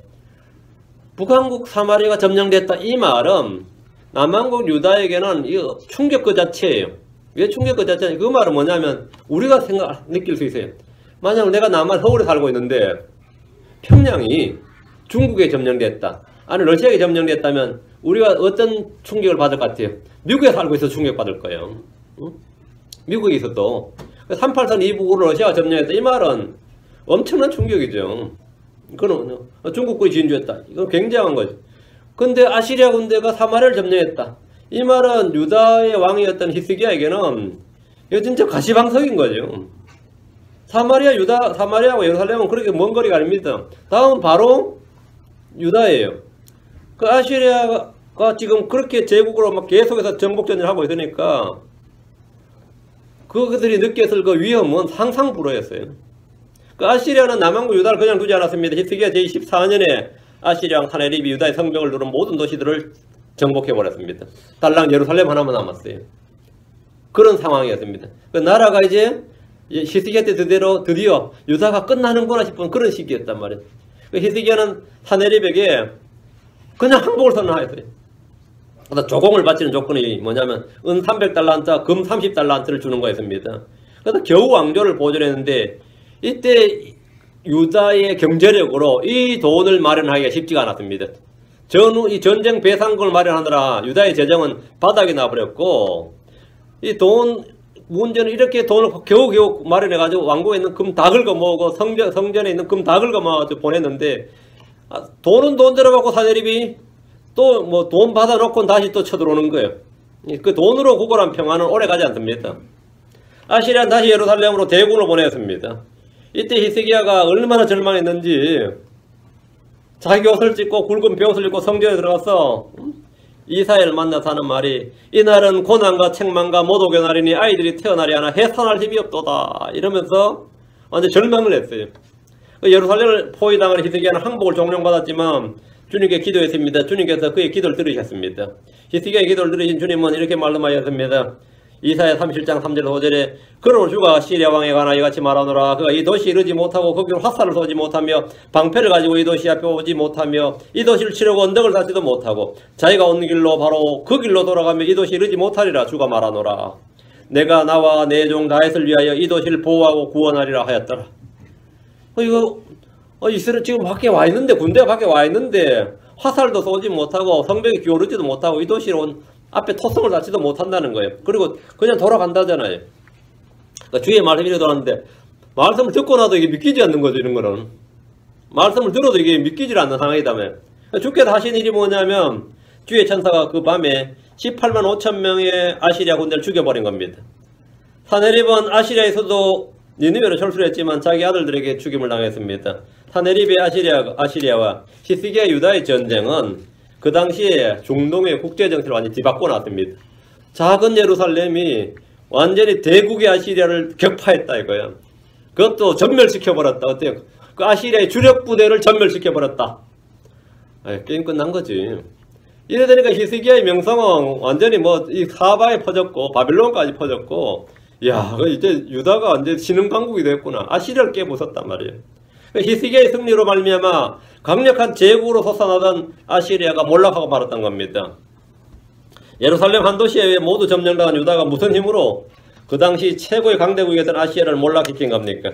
북왕국 사마리아가 점령됐다 이 말은 남왕국 유다에게는 충격 그 자체예요. 왜 충격 그 자체냐? 그 말은 뭐냐면 우리가 느낄 수 있어요. 만약 내가 남한 서울에 살고 있는데 평양이 중국에 점령됐다, 아니 러시아에 점령됐다면 우리가 어떤 충격을 받을 것 같아요? 미국에 살고 있어서 충격받을 거예요. 미국에 있어도 383 이북으로 러시아가 점령했다 이 말은 엄청난 충격이죠. 그건 중국군이 진주했다, 이건 굉장한 거죠. 근데 아시리아 군대가 사마리아를 점령했다 이 말은 유다의 왕이었던 히스기야에게는 이거 진짜 가시방석인 거죠. 사마리아하고 예루살렘은 그렇게 먼 거리가 아닙니다. 다음 바로 유다예요. 그 아시리아가 지금 그렇게 제국으로 막 계속해서 정복전을 하고 있으니까 그들이 느꼈을 그 위험은 상상 불허였어요. 그 아시리아는 남왕국 유다를 그냥 두지 않았습니다. 히스기야 제24년에 아시리아 왕 사네립이 유다의 성벽을 누른 모든 도시들을 정복해버렸습니다. 달랑 예루살렘 하나만 남았어요. 그런 상황이었습니다. 그 나라가 이제 히스기야 때 드디어 유다가 끝나는구나 싶은 그런 시기였단 말이에요. 그 히스기야는 사네립에게 그냥 항복을 선언하였어요. 조공을 바치는 조건이 뭐냐면 은 300달란트, 금 30달란트를 주는 거였습니다. 그래서 겨우 왕조를 보존했는데 이때 유다의 경제력으로 이 돈을 마련하기가 쉽지가 않았습니다. 전후 이 전쟁 배상금을 마련하느라 유다의 재정은 바닥이 나버렸고, 이 돈 문제는 이렇게 돈을 겨우겨우 마련해가지고 왕국에 있는 금 다 긁어모으고 성전에 있는 금 다 긁어모아가지고 보냈는데, 돈은 돈대로 받고 사내립이 또 뭐 돈 받아놓고 다시 또 쳐들어오는 거예요. 그 돈으로 구걸한 평화는 오래 가지 않습니다. 아시리아는 다시 예루살렘으로 대군을 보냈습니다. 이때 히스기야가 얼마나 절망했는지 자기 옷을 찢고 굵은 벼옷을 입고 성전에 들어가서 이사야를 만나서 하는 말이, 이날은 고난과 책망과 모독의 날이니 아이들이 태어나리 하나 해산할 힘이 없도다 이러면서 완전 절망을 했어요. 예루살렘을 포위당한 히스기야는 항복을 종용받았지만 주님께 기도했습니다. 주님께서 그의 기도를 들으셨습니다. 히스기야의 기도를 들으신 주님은 이렇게 말씀하셨습니다. 이사야 37장 3절 5절에 그러므로 주가 시리아 왕에 관하여 이같이 말하노라. 그가 이 도시에 이르지 못하고 거기로 화살을 쏘지 못하며 방패를 가지고 이 도시 앞에 오지 못하며 이 도시를 치려고 언덕을 닫지도 못하고 자기가 온 길로 바로 그 길로 돌아가며 이 도시에 이르지 못하리라. 주가 말하노라. 내가 나와 내 종 다윗을 위하여 이 도시를 보호하고 구원하리라 하였더라. 이스라엘 지금 밖에 와 있는데, 군대가 밖에 와 있는데 화살도 쏘지 못하고 성벽에 기어오르지도 못하고 이 도시로 앞에 토성을 닫지도 못한다는 거예요. 그리고 그냥 돌아간다잖아요. 그러니까 주의 말씀이 이래 돌았는데 말씀을 듣고 나도 이게 믿기지 않는 거죠. 이런 거는 말씀을 들어도 이게 믿기지 않는 상황이다며. 주께서 하신 일이 뭐냐면 주의 천사가 그 밤에 18만 5천 명의 아시리아 군대를 죽여버린 겁니다. 사네립은 아시리아에서도 니느웨로 철수를 했지만 자기 아들들에게 죽임을 당했습니다. 사네립의 아시리아와 히스기야 유다의 전쟁은 그 당시에 중동의 국제정세를 완전히 뒤바꿔 놨습니다. 작은 예루살렘이 완전히 대국의 아시리아를 격파했다 이거야. 그것도 전멸시켜버렸다. 어때요? 그 아시리아의 주력 부대를 전멸시켜버렸다. 게임 끝난 거지. 이래 되니까 히스기야의 명성은 완전히 이 사바에 퍼졌고 바빌론까지 퍼졌고, 야, 이제 유다가 완전 신흥강국이 됐구나. 아시리아를 깨부쉈단 말이에요. 히스기야의 승리로 말미암아 강력한 제국으로 솟아나던 아시리아가 몰락하고 말았던 겁니다. 예루살렘 한 도시에 모두 점령당한 유다가 무슨 힘으로 그 당시 최고의 강대국이었던 아시리아를 몰락시킨 겁니까?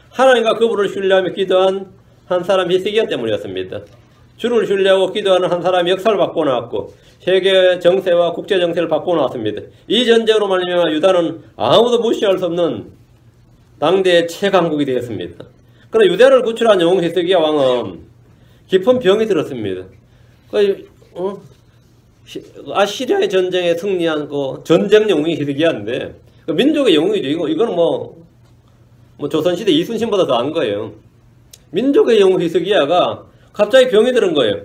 하나님과 그분을 신뢰하며 기도한 한 사람 히스기야 때문이었습니다. 주를 신뢰하고 기도하는 한 사람이 역사를 바꿔놓았고 세계 정세와 국제 정세를 바꿔놓았습니다. 이 전쟁으로 말미암아 유다는 아무도 무시할 수 없는 당대의 최강국이 되었습니다. 그러나 유다를 구출한 영웅 히스기야 왕은 깊은 병이 들었습니다. 아시리아의 전쟁에 승리한 그 전쟁 영웅이 히스기야인데 민족의 영웅이죠. 이거는 뭐 조선시대 이순신보다 더 안 거예요. 민족의 영웅 히스기야가 갑자기 병이 들은 거예요.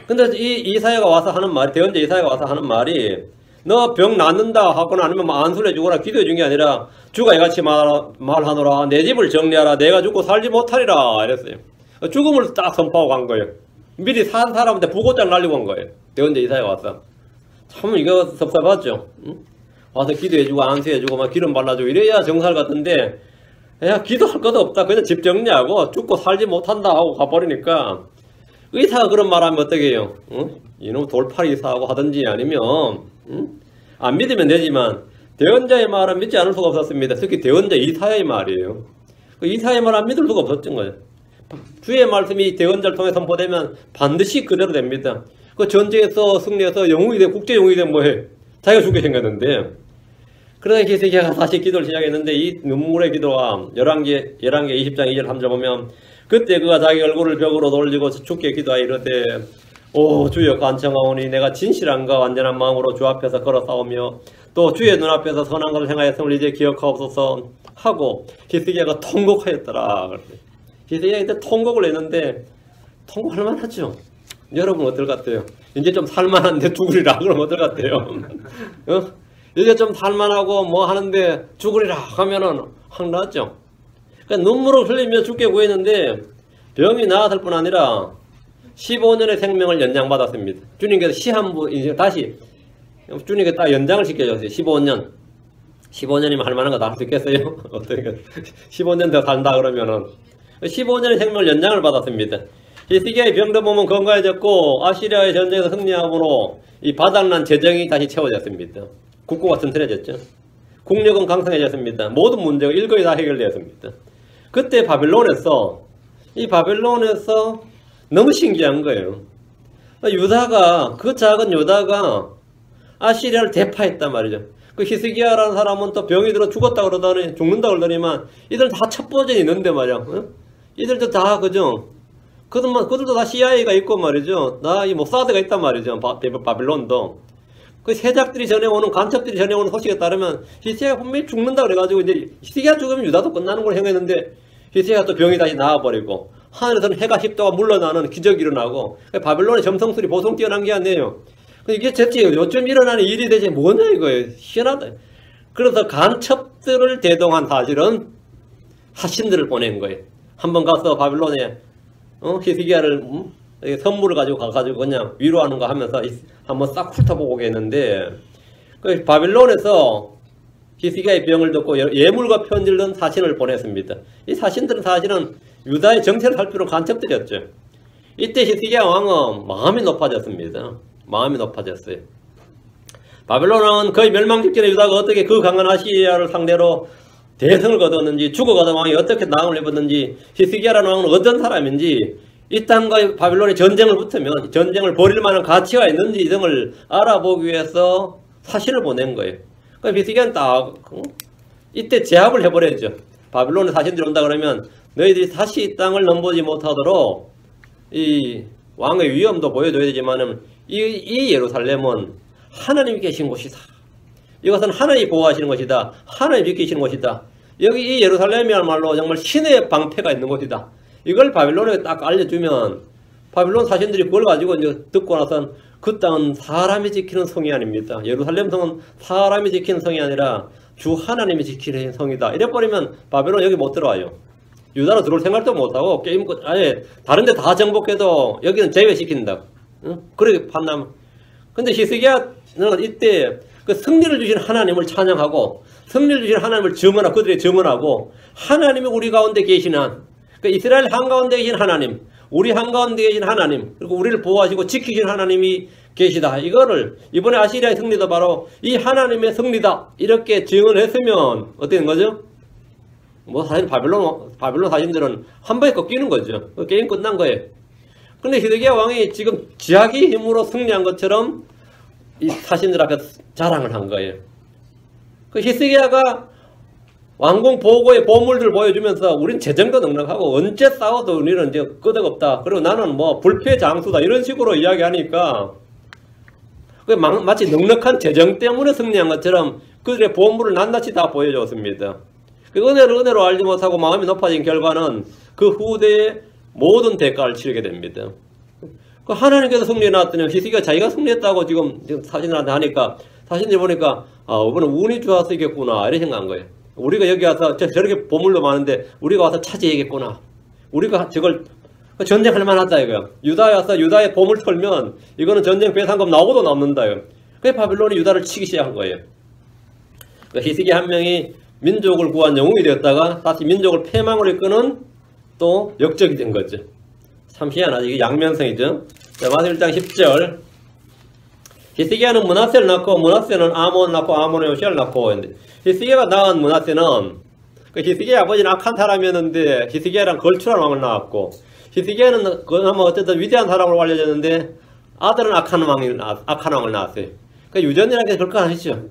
근데 이사야가 와서 하는 말이, 대언자 이사야가 와서 하는 말이, 너 병 낫는다 하거나 아니면 안술해 주거나 기도해 준 게 아니라 주가 이같이 말하노라. 내 집을 정리하라. 내가 죽고 살지 못하리라. 이랬어요. 죽음을 딱 선포하고 간 거예요. 미리 산 사람한테 부고장 날리고 간 거예요. 대언자 이사야가 와서. 참 이거 섭섭하죠. 응? 와서 기도해주고 안수해주고 막 기름 발라주고 이래야 정살 같은데, 야 기도할 것도 없다. 그냥 집 정리하고 죽고 살지 못한다 하고 가버리니까 의사가 그런 말 하면 어떻게 해요? 응? 이놈 돌팔이 이사하고 하든지 아니면 안 믿으면 되지만 대언자의 말은 믿지 않을 수가 없었습니다. 특히 대언자 이사야의 말이에요. 그 이사야의 말 안 믿을 수가 없었던 거예요. 주의 말씀이 대언자를 통해 선포되면 반드시 그대로 됩니다. 그 전쟁에서 승리해서 영웅이 돼, 국제 영웅이 되면 뭐해? 자기가 죽게 생겼는데. 그러다 히스기야가 다시 기도를 시작했는데 이 눈물의 기도가 열왕기 20장 2절 3절 보면 그때 그가 자기 얼굴을 벽으로 돌리고 주께 기도하여 이르되 오 주여 간청하오니 내가 진실함과 완전한 마음으로 주 앞에서 걸어 싸우며 또 주의 눈앞에서 선한 것을 행하였음을 이제 기억하옵소서 하고 히스기야가 통곡하였더라. 히스기야가 이때 통곡을 했는데 통곡할 만하죠. 여러분 어떨 것 같아요? 이제 좀 살만한데 죽으리라 그러면 어떨 것 같아요? 이제 좀 살만하고 뭐 하는데 죽으리라 하면은 확 나았죠. 그러니까 눈물을 흘리며 죽게 구했는데 병이 나았을 뿐 아니라 15년의 생명을 연장받았습니다. 주님께서 시한부 이제 다시 주님께서 딱 연장을 시켜줬어요. 15년. 15년이면 할 만한 거 다 할 수 있겠어요? 어떻게 15년 더 산다 그러면은 15년의 생명을 연장을 받았습니다. 히스기야의 병도 보면 건강해졌고 아시리아의 전쟁에서 승리함으로 이 바닥난 재정이 다시 채워졌습니다. 국고가 튼튼해졌죠. 국력은 강성해졌습니다. 모든 문제가 일거에 다 해결되었습니다. 그때 바빌론에서 너무 신기한 거예요. 유다가 그 작은 유다가 아시리아를 대파했단 말이죠. 그 히스기야라는 사람은 또 병이 들어 죽었다 그러더니 죽는다 그러더니만 이들 다 첩보전이 있는데 말이야. 이들도 다 그죠. 그들도 다 CIA가 있고 말이죠. 다 이 모사드가 있단 말이죠. 바빌론도. 그 세작들이 전해오는 간첩들이 전해오는 소식에 따르면 히스기야가 분명히 죽는다 그래가지고 이제 히스기야 죽으면 유다도 끝나는 걸 행했는데 히스기야가 또 병이 다시 나와버리고 하늘에서는 해가 10도가 물러나는 기적이 일어나고 바빌론의 점성술이 보통 뛰어난 게 아니에요. 이게 대체 요즘 일어나는 일이 대체 뭐냐 이거예요. 희한하다. 그래서 간첩들을 대동한 사실은 사신들을 보낸 거예요. 한번 가서 바빌론에 히스기야를 선물을 가지고 가가지고 그냥 위로하는 거 하면서 한번 싹 훑어보고 오겠는데 그 바빌론에서 히스기야의 병을 듣고 예물과 편지를 넣은 사신을 보냈습니다. 이 사신들은 사실은 유다의 정체를 살피는 간첩들이었죠. 이때 히스기야 왕은 마음이 높아졌습니다. 마음이 높아졌어요. 바빌론은 거의 멸망 직전에 유다가 어떻게 그 강한 아시리아를 상대로 대승을 거뒀는지 죽어가던 왕이 어떻게 나음을 입었는지 히스기야라는 왕은 어떤 사람인지 이 땅과 바빌론이 전쟁을 붙으면 전쟁을 벌일 만한 가치가 있는지 등을 알아보기 위해서 사신을 보낸 거예요. 그러니까 히스기야는 딱 이때 제압을 해버렸죠. 바빌론에 사신들이 온다 그러면 너희들이 다시 이 땅을 넘보지 못하도록 이 왕의 위엄도 보여줘야 되지만은 이 예루살렘은 하나님이 계신 곳이다. 이것은 하나님이 보호하시는 것이다. 하나님이 지키시는 곳이다. 여기 이 예루살렘이야말로 정말 신의 방패가 있는 곳이다. 이걸 바빌론에 딱 알려주면 바빌론 사신들이 그걸 가지고 이제 듣고 나선 그 땅은 사람이 지키는 성이 아닙니다. 예루살렘 성은 사람이 지키는 성이 아니라 주 하나님이 지키는 성이다. 이래버리면 바빌론 여기 못 들어와요. 유다로 들어올 생각도 못하고 게임 아예 다른 데 다 정복해도 여기는 제외시킨다. 응? 그렇게 판단. 근데 히스기야는 이때 그 승리를 주신 하나님을 찬양하고 승리를 주신 하나님을 증언하고 그들의 증언하고 하나님이 우리 가운데 계시는 이스라엘 한가운데 계신 하나님, 우리 한가운데 계신 하나님, 그리고 우리를 보호하시고 지키신 하나님이 계시다. 이거를 이번에 아시리아의 승리도 바로 이 하나님의 승리다. 이렇게 증언을 했으면 어떻게 된 거죠? 뭐 사실 바빌론 사신들은 한 번에 꺾이는 거죠. 게임 끝난 거예요. 근데 히드기야 왕이 지금 지하기 힘으로 승리한 것처럼 이 사신들 앞에 자랑을 한 거예요. 그 히스기야가 왕궁 보고의 보물들 보여주면서 우린 재정도 넉넉하고 언제 싸워도 우리는 이제 끄덕없다. 그리고 나는 뭐 불패장수다. 이런 식으로 이야기하니까 마치 넉넉한 재정 때문에 승리한 것처럼 그들의 보물을 낱낱이 다 보여줬습니다. 그 은혜로 알지 못하고 마음이 높아진 결과는 그 후대에 모든 대가를 치르게 됩니다. 그 하나님께서 승리해 놨더니 히스기야가 자기가 승리했다고 지금 사신들한테 하니까 사신들이 보니까 이번에 운이 좋아서 이겼구나 이렇게 생각한 거예요. 우리가 여기 와서 저렇게 보물도 많은데 우리가 와서 차지해야겠구나. 우리가 저걸 전쟁할 만하다 이거야. 유다에 와서 유다의 보물 털면 이거는 전쟁 배상금 나오고도 남는다 이거. 그래서 바빌론이 유다를 치기 시작한 거예요. 히스기야 한 명이 민족을 구한 영웅이 되었다가 다시 민족을 패망으로 이끄는 또 역적이 된 거죠. 참 희한하죠. 이게 양면성이죠. 자, 마태복음 1장 10절. 히스기야는 므낫세를 낳고 므낫세는 아몬을 낳고 아몬은 요시야를 낳고 했는데 히스기야가 낳은 므낫세는 그 히스기야 아버지는 악한 사람이었는데 히스기야랑 걸출한 왕을 낳았고 히스기야는 그나마 어쨌든 위대한 사람으로 알려졌는데 아들은 악한 왕을 낳았어요. 그 유전이라는 게 그렇게 하시죠.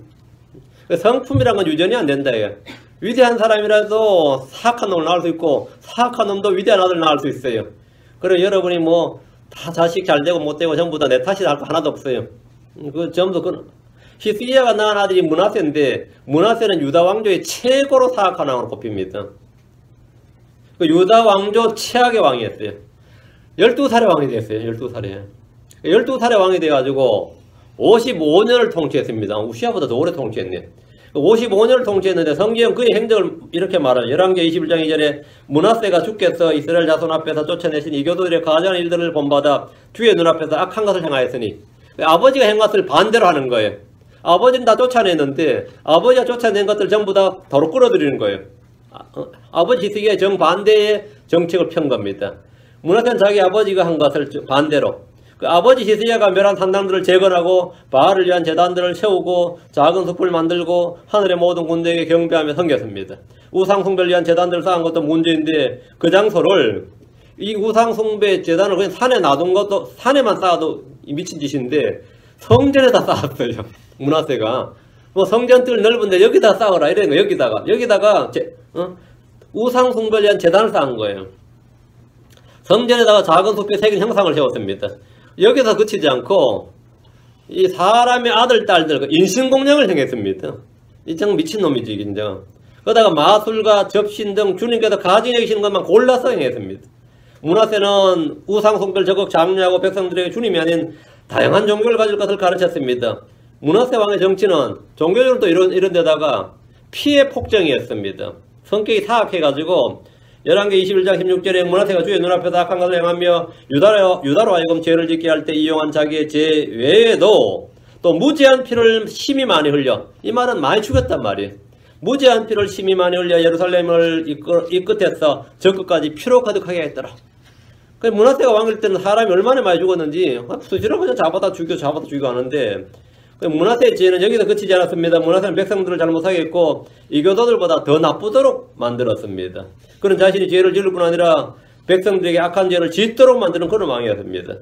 성품이란 건 유전이 안 된다. 이게. 위대한 사람이라도 사악한 놈을 낳을 수 있고 사악한 놈도 위대한 아들을 낳을 수 있어요. 그리고 여러분이 뭐 다 자식 잘 되고 못 되고 전부 다 내 탓이다 할 거 하나도 없어요. 그 전부 히스기야가 낳은 아들이 므낫세인데 므낫세는 유다 왕조의 최고로 사악한 왕으로 꼽힙니다. 그 유다 왕조 최악의 왕이었어요. 12살의 왕이 됐어요. 12살에. 12살의 왕이 돼가지고 55년을 통치했습니다. 우시아보다 더 오래 통치했네. 55년을 통치했는데 성경 그의 행적을 이렇게 말하죠. 열왕기 21장 2절에 므낫세가 주께서 이스라엘 자손 앞에서 쫓아내신 이교도들의 가증한 일들을 본받아 주의 눈앞에서 악한 것을 행하였으니 아버지가 한 것을 반대로 하는 거예요. 아버지는 다 쫓아냈는데 아버지가 쫓아낸 것들 전부 다 도로 끌어들이는 거예요. 아버지 히스기야의 정반대의 정책을 편 겁니다. 므낫세는 자기 아버지가 한 것을 반대로 그 아버지 히스기야가 멸한 산당들을 재건하고 바알을 위한 제단들을 세우고 작은 숲을 만들고 하늘의 모든 군대에게 경배하며 섬겼습니다. 우상숭배를 위한 제단들을 쌓은 것도 문제인데 그 장소를 이 우상숭배 제단을 그냥 산에 놔둔 것도 산에만 쌓아도 미친 짓인데 성전에다 쌓았어요. 므낫세가 뭐 성전뜰 넓은데 여기다 쌓으라 이런 거 여기다가 우상숭배를 위한 제단을 쌓은 거예요. 성전에다가 작은 숲에 새긴 형상을 세웠습니다. 여기서 그치지 않고 이 사람의 아들 딸들 인신공양을 행했습니다. 이 참 미친놈이지 이제. 그러다가 마술과 접신 등 주님께서 가증해 계시는 것만 골라서 행했습니다. 므낫세는 우상숭배를 적극 장려하고 백성들에게 주님이 아닌 다양한 종교를 가질 것을 가르쳤습니다. 므낫세 왕의 정치는 종교적으로 또 이런 데다가 피해 폭정이었습니다. 성격이 사악해가지고 열왕기 21장 16절에 므낫세가 주의 눈앞에서 악한 것을 행하며 유다로 하여금 죄를 짓게 할 때 이용한 자기의 죄 외에도 또 무지한 피를 심히 많이 흘려 이 말은 많이 죽였단 말이에요. 무지한 피를 심히 많이 흘려 예루살렘을 이 끝에서 저 끝까지 피로 가득하게 했더라. 그 므낫세가 왕일 때는 사람이 얼마나 많이 죽었는지 수시로 그냥 잡아다 죽이고 하는데 므낫세의 죄는 여기서 그치지 않았습니다. 므낫세는 백성들을 잘못하게 했고 이교도들보다 더 나쁘도록 만들었습니다. 그는 자신이 죄를 지을 뿐 아니라 백성들에게 악한 죄를 짓도록 만드는 그런 왕이었습니다.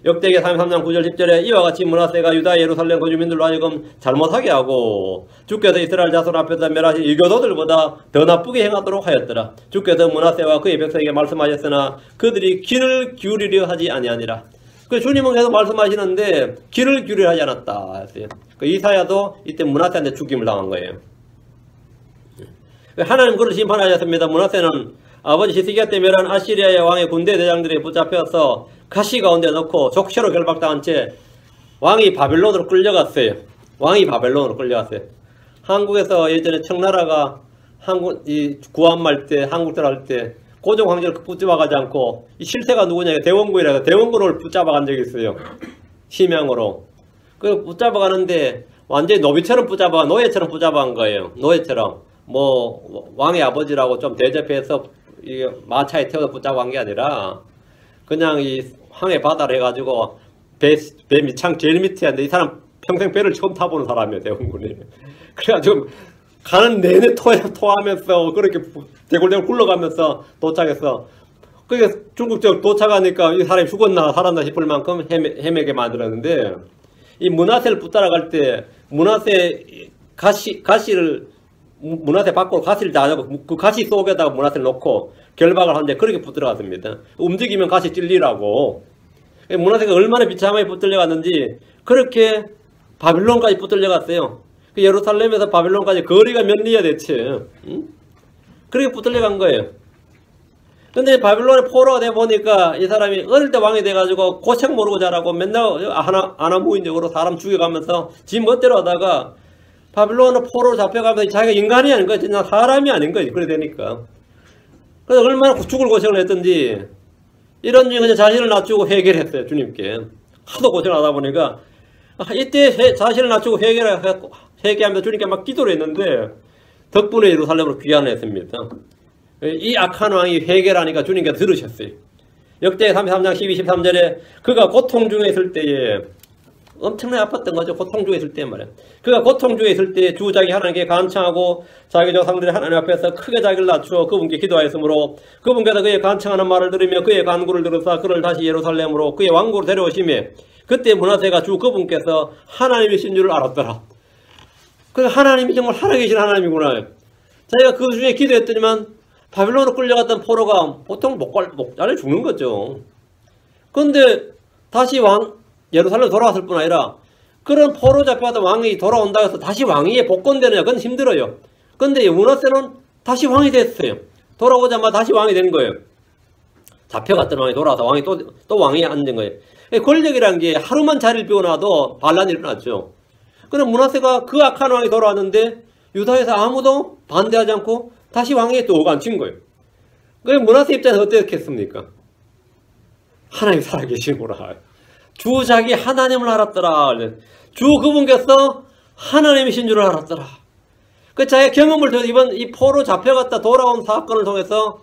역대기 33장 9절 10절에 이와 같이 므낫세가 유다 예루살렘 거주민들로 하여금 잘못하게 하고 주께서 이스라엘 자손 앞에서 멸하신 이교도들보다 더 나쁘게 행하도록 하였더라. 주께서 므낫세와 그의 백성에게 말씀하셨으나 그들이 귀를 기울이려 하지 아니하니라. 그 주님은 계속 말씀하시는데 귀를 기울이려 하지 않았다 했어요. 그 이사야도 이때 므낫세한테 죽임을 당한 거예요. 하나님 그를 심판하셨습니다. 므낫세는 아버지 히스기야 때 멸한 아시리아의 왕의 군대 대장들이 붙잡혀서 가시 가운데 넣고 족쇄로 결박당한 채 왕이 바벨론으로 끌려갔어요. 한국에서 예전에 청나라가 구한말 때 한국 들어갈 때 고종 황제를 붙잡아가지 않고 이 실세가 누구냐 대원군이라서 대원군을 붙잡아간 적이 있어요. 심양으로. 그 붙잡아가는데 완전히 노비처럼 노예처럼 붙잡아간 거예요. 노예처럼. 뭐 왕의 아버지라고 좀 대접해서 이게 마차에 태워서 붙잡고 한 게 아니라 그냥 이 항해 바다를 해가지고 배 밑창 제일 밑에 있는데 이 사람 평생 배를 처음 타보는 사람이에요, 대원군이. 그래가지고 가는 내내 토하면서 그렇게 대굴대굴 굴러가면서 도착해서 그게 중국적 도착하니까 이 사람이 죽었나 살았나 싶을 만큼 헤매게 만들었는데 이 문화세를 붙들어갈 때 문화세 가시를 문화세 밖으로 가시를 놔두고 그 가시 속에다가 문화세를 넣고 결박을 하는데 그렇게 붙들어갔습니다. 움직이면 가시 찔리라고. 문화세가 얼마나 비참하게 붙들려갔는지 그렇게 바빌론까지 붙들려갔어요. 예루살렘에서 바빌론까지 거리가 몇 리야 대체. 응? 그렇게 붙들려간 거예요. 근데 바빌론의 포로가 돼 보니까 이 사람이 어릴 때 왕이 돼가지고 고책 모르고 자라고 맨날 아나무인적으로 사람 죽여가면서 지 멋대로 하다가 바빌론의 포로로 잡혀가면서 자기가 인간이 아닌 거지, 그냥 사람이 아닌 거지. 그래 되니까. 그래서 얼마나 죽을 고생을 했던지 이런 중에 그냥 자신을 낮추고 회개했어요, 주님께. 하도 고생을 하다 보니까 이때 자신을 낮추고 회개하면서 주님께 막 기도를 했는데 덕분에 예루살렘으로 귀환했습니다. 이 악한 왕이 회개를 하니까 주님께서 들으셨어요. 역대 33장 12, 13절에 그가 고통 중에 있을 때에 엄청나게 아팠던 거죠. 고통 중에 있을 때 말이에요. 그가 고통 중에 있을 때 주 자기 하나님께 간청하고 자기 조상들이 하나님 앞에서 크게 자기를 낮추어 그분께 기도하였으므로 그분께서 그의 간청하는 말을 들으며 그의 간구를 들으사 그를 다시 예루살렘으로 그의 왕국으로 데려오시며 그때 문하세가 주 그분께서 하나님이신 줄을 알았더라. 그 하나님이 정말 살아계신 하나님이구나. 자기가 그 중에 기도했더니만 바빌론으로 끌려갔던 포로가 보통 못 잘려 죽는 거죠. 그런데 다시 예루살렘 돌아왔을 뿐 아니라 그런 포로 잡혀가던 왕이 돌아온다고 해서 다시 왕위에 복권되느냐 그건 힘들어요. 그런데 문하세는 다시 왕이 됐어요. 돌아오자마자 다시 왕이 된 거예요. 잡혀갔던 왕이 돌아와서 왕이 또 왕위에 앉은 거예요. 권력이라는 게 하루만 자리를 비워놔도 반란이 일어났죠. 그럼 문하세가 그 악한 왕이 돌아왔는데 유다에서 아무도 반대하지 않고 다시 왕위에 또 앉힌 거예요. 그 문하세 입장에서 어땠겠습니까? 하나님 살아계시구나. 주 자기 하나님을 알았더라. 주 그분께서 하나님이신 줄을 알았더라. 그 자기 경험을 통해서 이번 이 포로 잡혀갔다 돌아온 사건을 통해서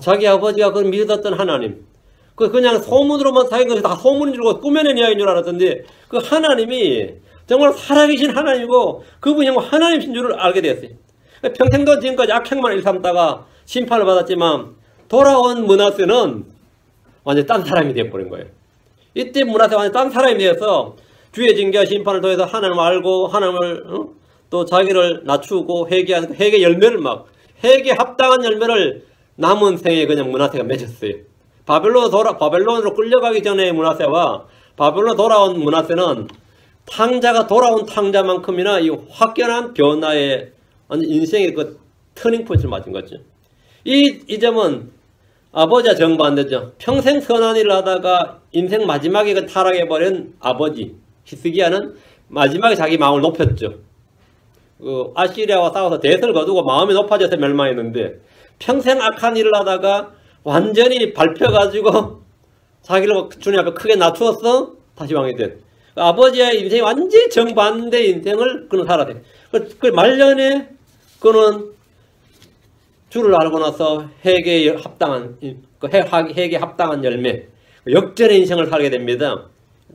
자기 아버지가 그 믿었던 하나님. 그냥 소문으로만 사귄 것이 다 소문인 줄 알고 꾸며낸 이야기인 줄 알았던데 그 하나님이 정말 살아계신 하나님이고 그분이 정말 하나님이신 줄을 알게 되었어요. 평생도 지금까지 악행만 일삼다가 심판을 받았지만 돌아온 문하세는 완전 딴 사람이 되어버린 거예요. 이때 문하세가 완전 딴 사람이 되어서 주의 징계와 심판을 통해서 하나님을 알고 하나님을 또 자기를 낮추고 회개하는 회개 열매를 회개 합당한 열매를 남은 생에 그냥 문하세가 맺었어요. 바벨론으로 끌려가기 전에 문하세와 바벨론 돌아온 문하세는 탕자가 돌아온 탕자만큼이나 이 확연한 변화의 인생의 그 터닝포인트를 맞은 거죠. 이 점은 아버지와 정반대죠. 평생 선한 일을 하다가 인생 마지막에 그 타락해버린 아버지 히스기야는 마지막에 자기 마음을 높였죠. 아시리아와 싸워서 대선을 거두고 마음이 높아져서 멸망했는데 평생 악한 일을 하다가 완전히 밟혀가지고 자기를 주님 앞에 크게 낮추어서 다시 왕이 된 아버지의 인생이 완전히 정반대 인생을 그는 살아야 돼. 그 말년에 그는 주를 알고 나서 회개에 합당한 열매, 역전의 인생을 살게 됩니다.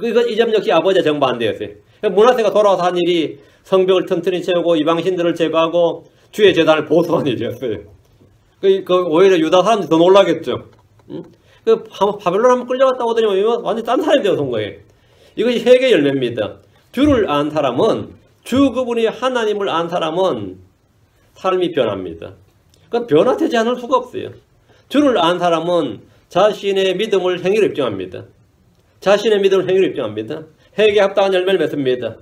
이 점 역시 아버지의 정반대였어요. 문하세가 돌아와서 한 일이 성벽을 튼튼히 채우고 이방신들을 제거하고 주의 재단을 보수한 일이었어요. 오히려 유다 사람들이 더 놀라겠죠. 바벨론 한번 끌려갔다 오더니 완전 딴 사람이 되어서 온 거예요. 이것이 회개 열매입니다. 주를 안 사람은, 주 그분이 하나님을 안 사람은 삶이 변합니다. 변화되지 않을 수가 없어요. 주를 안 사람은 자신의 믿음을 행위로 입증합니다. 자신의 믿음을 행위로 입증합니다. 회개에 합당한 열매를 맺습니다.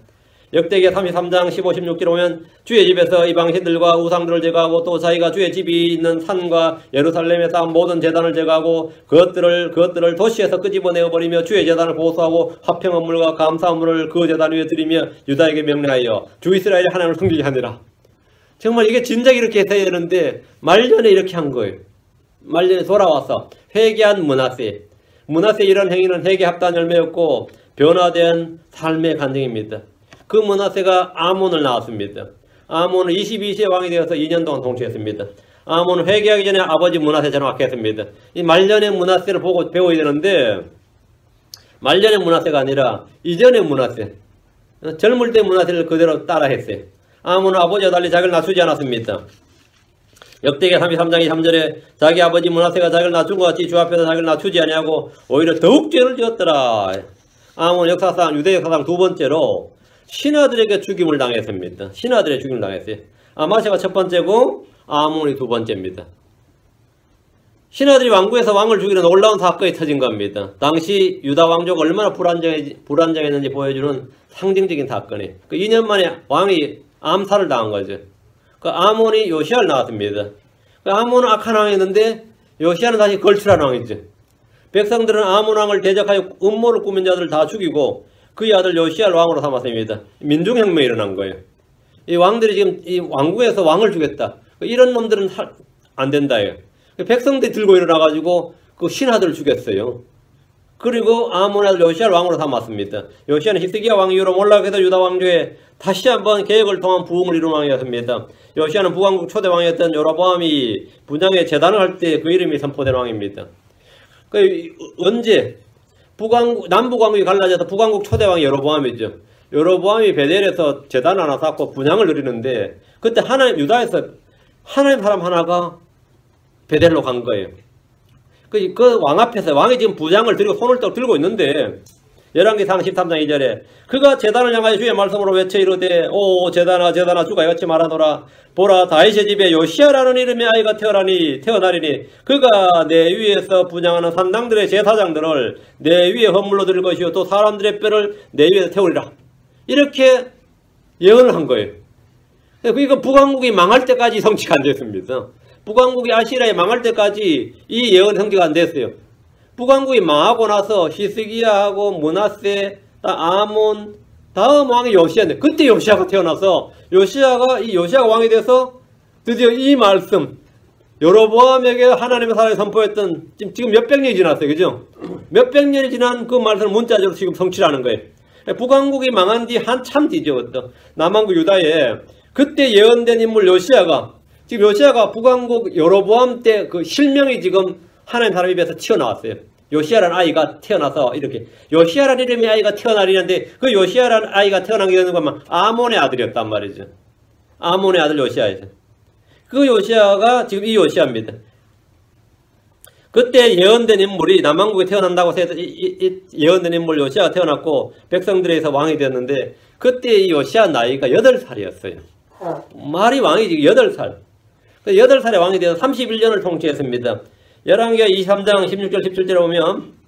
역대기야 33장 15, 16절 보면 주의 집에서 이방신들과 우상들을 제거하고 또 자기가 주의 집이 있는 산과 예루살렘에 쌓은 모든 제단을 제거하고 그것들을 도시에서 끄집어내어 버리며 주의 제단을 보수하고 화평헌물과 감사헌물을 그 제단 위에 드리며 유다에게 명령하여 주 이스라엘의 하나님을 섬기게 하니라. 정말 이게 진작 이렇게 해야 되는데 말년에 이렇게 한 거예요. 말년에 돌아와서 회개한 문하세. 문하세의 이런 행위는 회개 합당한 열매였고 변화된 삶의 간증입니다. 그 문하세가 아몬을 낳았습니다. 아몬은 22세 왕이 되어서 2년 동안 통치했습니다. 아몬은 회개하기 전에 아버지 므낫세 전학했습니다. 이 말년의 므낫세를 보고 배워야 되는데 말년의 므낫세가 아니라 이전의 므낫세, 젊을 때 므낫세를 그대로 따라했어요. 아몬은 아버지와 달리 자기를 낮추지 않았습니다. 역대기 33장 23절에 자기 아버지 므낫세가 자기를 낮춘 것 같이 주 앞에서 자기를 낮추지 아니하고 오히려 더욱 죄를 지었더라. 아몬 역사상, 유대 역사상 두 번째로 신하들에게 죽임을 당했습니다. 신하들의 죽임을 당했어요. 아마시아가 첫 번째고 아몬이 두 번째입니다. 신하들이 왕궁에서 왕을 죽이는 놀라운 사건이 터진 겁니다. 당시 유다 왕조가 얼마나 불안정했는지 보여주는 상징적인 사건이에요. 그 2년 만에 왕이 암살을 당한 거죠. 그 아몬이 요시아를 낳았습니다. 그 아몬은 악한 왕이었는데 요시아는 다시 걸출한 왕이죠. 백성들은 아몬 왕을 대적하여 음모를 꾸민 자들을 다 죽이고 그의 아들 요시아를 왕으로 삼았습니다. 민중혁명이 일어난 거예요. 이 왕들이 지금 이 왕궁에서 왕을 죽였다. 이런 놈들은 안 된다예요. 백성들이 들고 일어나가지고 그 신하들을 죽였어요. 그리고 아몬의 아들 요시아를 왕으로 삼았습니다. 요시아는 히스기야 왕 이후로 몰락해서 유다 왕조에 다시 한번 계획을 통한 부흥을 이룬 왕이었습니다. 요시아는 북왕국 초대 왕이었던 여로보암이 분양의 제단을 할 때 그 이름이 선포된 왕입니다. 언제 남북왕국이 갈라져서 북왕국 초대 왕이 여로보암이죠. 여로보암이 베델에서 제단을 하나 쌓고 분양을 누리는데 그때 유다에서 하나님 사람 하나가 베델로 간 거예요. 그 왕 앞에서 왕이 지금 부장을 들고 손을 들고 있는데 열왕기상 13장 2절에 그가 제단을 향하여 주의 말씀으로 외쳐 이르되 오 제단아 제단아 주가 이같이 말하노라 보라 다윗의 집에 요시아라는 이름의 아이가 태어나리니 그가 내 위에서 분양하는 산당들의 제사장들을 내 위에 헌물로 드릴 것이요 또 사람들의 뼈를 내 위에서 태우리라. 이렇게 예언을 한 거예요. 그러니까 북왕국이 망할 때까지 성취가 안 됐습니다. 북왕국이 아시리아에 망할 때까지 이 예언이 성취가 안 됐어요. 북왕국이 망하고 나서 히스기야하고 므낫세, 아몬, 다음 왕이 요시아인데 그때 요시아가 태어나서 요시아가 왕이 돼서 드디어 이 말씀 여로보암에게 하나님의 사랑을 선포했던 지금 몇백 년이 지났어요. 그죠? 몇백 년이 지난 그 말씀을 문자적으로 지금 성취하는 거예요. 북왕국이 망한 뒤 한참 뒤죠. 남왕국 유다에 그때 예언된 인물 요시아가 지금 요시아가 북왕국 여로보암 때 그 실명이 지금 하나님 사람 입에서 튀어나왔어요. 요시아라는 아이가 태어나서 이렇게 요시아라는 이름의 아이가 태어나리는데 그 요시아라는 아이가 태어난 게 어느 것만 아몬의 아들이었단 말이죠. 아몬의 아들 요시아이죠. 그 요시아가 지금 이 요시아입니다. 그때 예언된 인물이 남왕국에 태어난다고 해서 예언된 인물 요시아가 태어났고 백성들에서 왕이 되었는데 그때 이 요시아 나이가 8살이었어요. 말이 왕이지 8살. 8살에 왕이 되어서 31년을 통치했습니다. 열왕기하 23장 16절 17절에 보면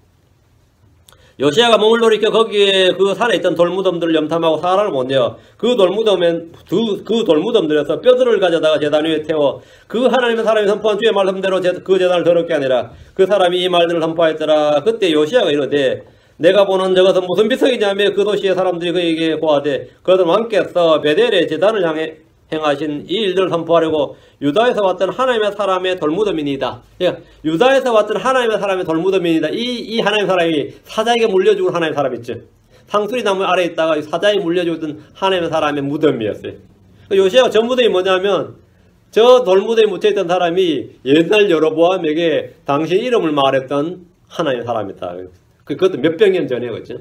요시아가 몸을 돌이켜 거기에 그 산에 있던 돌무덤들을 염탐하고 사람을 못 내어 그 돌무덤들에서 뼈들을 가져다가 제단 위에 태워 그 하나님의 사람이 선포한 주의 말씀대로 그 제단을 더럽게 하니라. 그 사람이 이 말들을 선포하였더라. 그때 요시아가 이르되 내가 보는 저것은 무슨 비석이냐며 그 도시의 사람들이 그에게 고하되 그들은 왕께서 베델의 제단을 향해 행하신 이 일들을 선포하려고 유다에서 왔던 하나님의 사람의 돌무덤이니이다. 그러니까 유다에서 왔던 하나님의 사람의 돌무덤이니이다. 이 하나님의 사람이 사자에게 물려주는 하나님의 사람 있죠. 상수리 나무 아래에 있다가 사자에 물려주던 하나님의 사람의 무덤이었어요. 요시아가 저 무덤이 뭐냐면 저 돌무덤에 묻혀있던 사람이 옛날 여로보암에게 당신 이름을 말했던 하나님의 사람이다. 그것도 몇백 년 전에 그렇죠.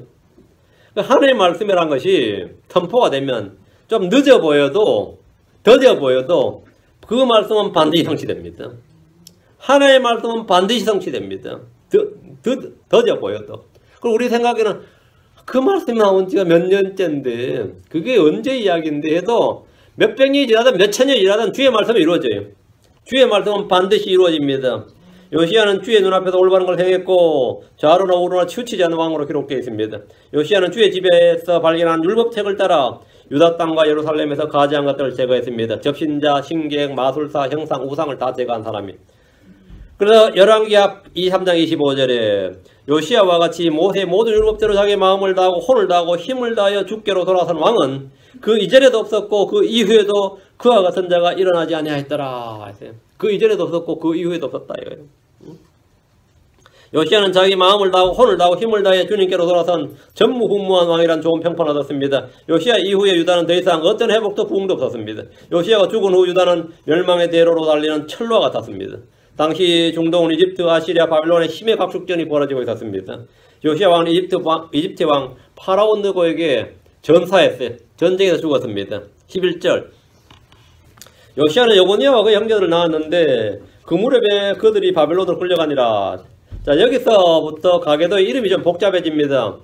하나님의 말씀이란 것이 선포가 되면 좀 늦어 보여도 더뎌 보여도 그 말씀은 반드시 성취됩니다. 하나님의 말씀은 반드시 성취됩니다. 더뎌 보여도. 그리고 우리 생각에는 그 말씀이 나온 지가 몇 년째인데 그게 언제 이야기인데 해도 몇백 년이 지나든 몇천 년이 지나든 주의 말씀이 이루어져요. 주의 말씀은 반드시 이루어집니다. 요시아는 주의 눈앞에서 올바른 걸 행했고 좌로나 우로나 치우치지 않는 왕으로 기록되어 있습니다. 요시아는 주의 집에서 발견한 율법책을 따라 유다 땅과 예루살렘에서 가지한 것들을 제거했습니다. 접신자, 신객, 마술사, 형상, 우상을 다 제거한 사람이. 그래서 열왕기하 23장 25절에 요시아와 같이 모세의 모든 율법대로 자기의 마음을 다하고 혼을 다하고 힘을 다하여 주께로 돌아선 왕은 그 이전에도 없었고 그 이후에도 그와 같은 자가 일어나지 아니하였더라. 그 이전에도 없었고 그 이후에도 없었다. 요시야는 자기 마음을 다하고 혼을 다하고 힘을 다해 주님께로 돌아선 전무후무한 왕이란 좋은 평판을 얻었습니다. 요시야 이후에 유다는 더 이상 어떤 회복도 부흥도 없었습니다. 요시야가 죽은 후 유다는 멸망의 대로로 달리는 철로와 같았습니다. 당시 중동은 이집트, 아시리아, 바빌론의 힘의 각축전이 벌어지고 있었습니다. 요시야 왕은 이집트 왕 파라온 느고에게 전사했어요. 전쟁에서 죽었습니다. 11절 요시야는 여고니아와 그의 형제들을 낳았는데 그 무렵에 그들이 바벨론으로 끌려가니라. 자, 여기서부터 가계도의 이름이 좀 복잡해집니다.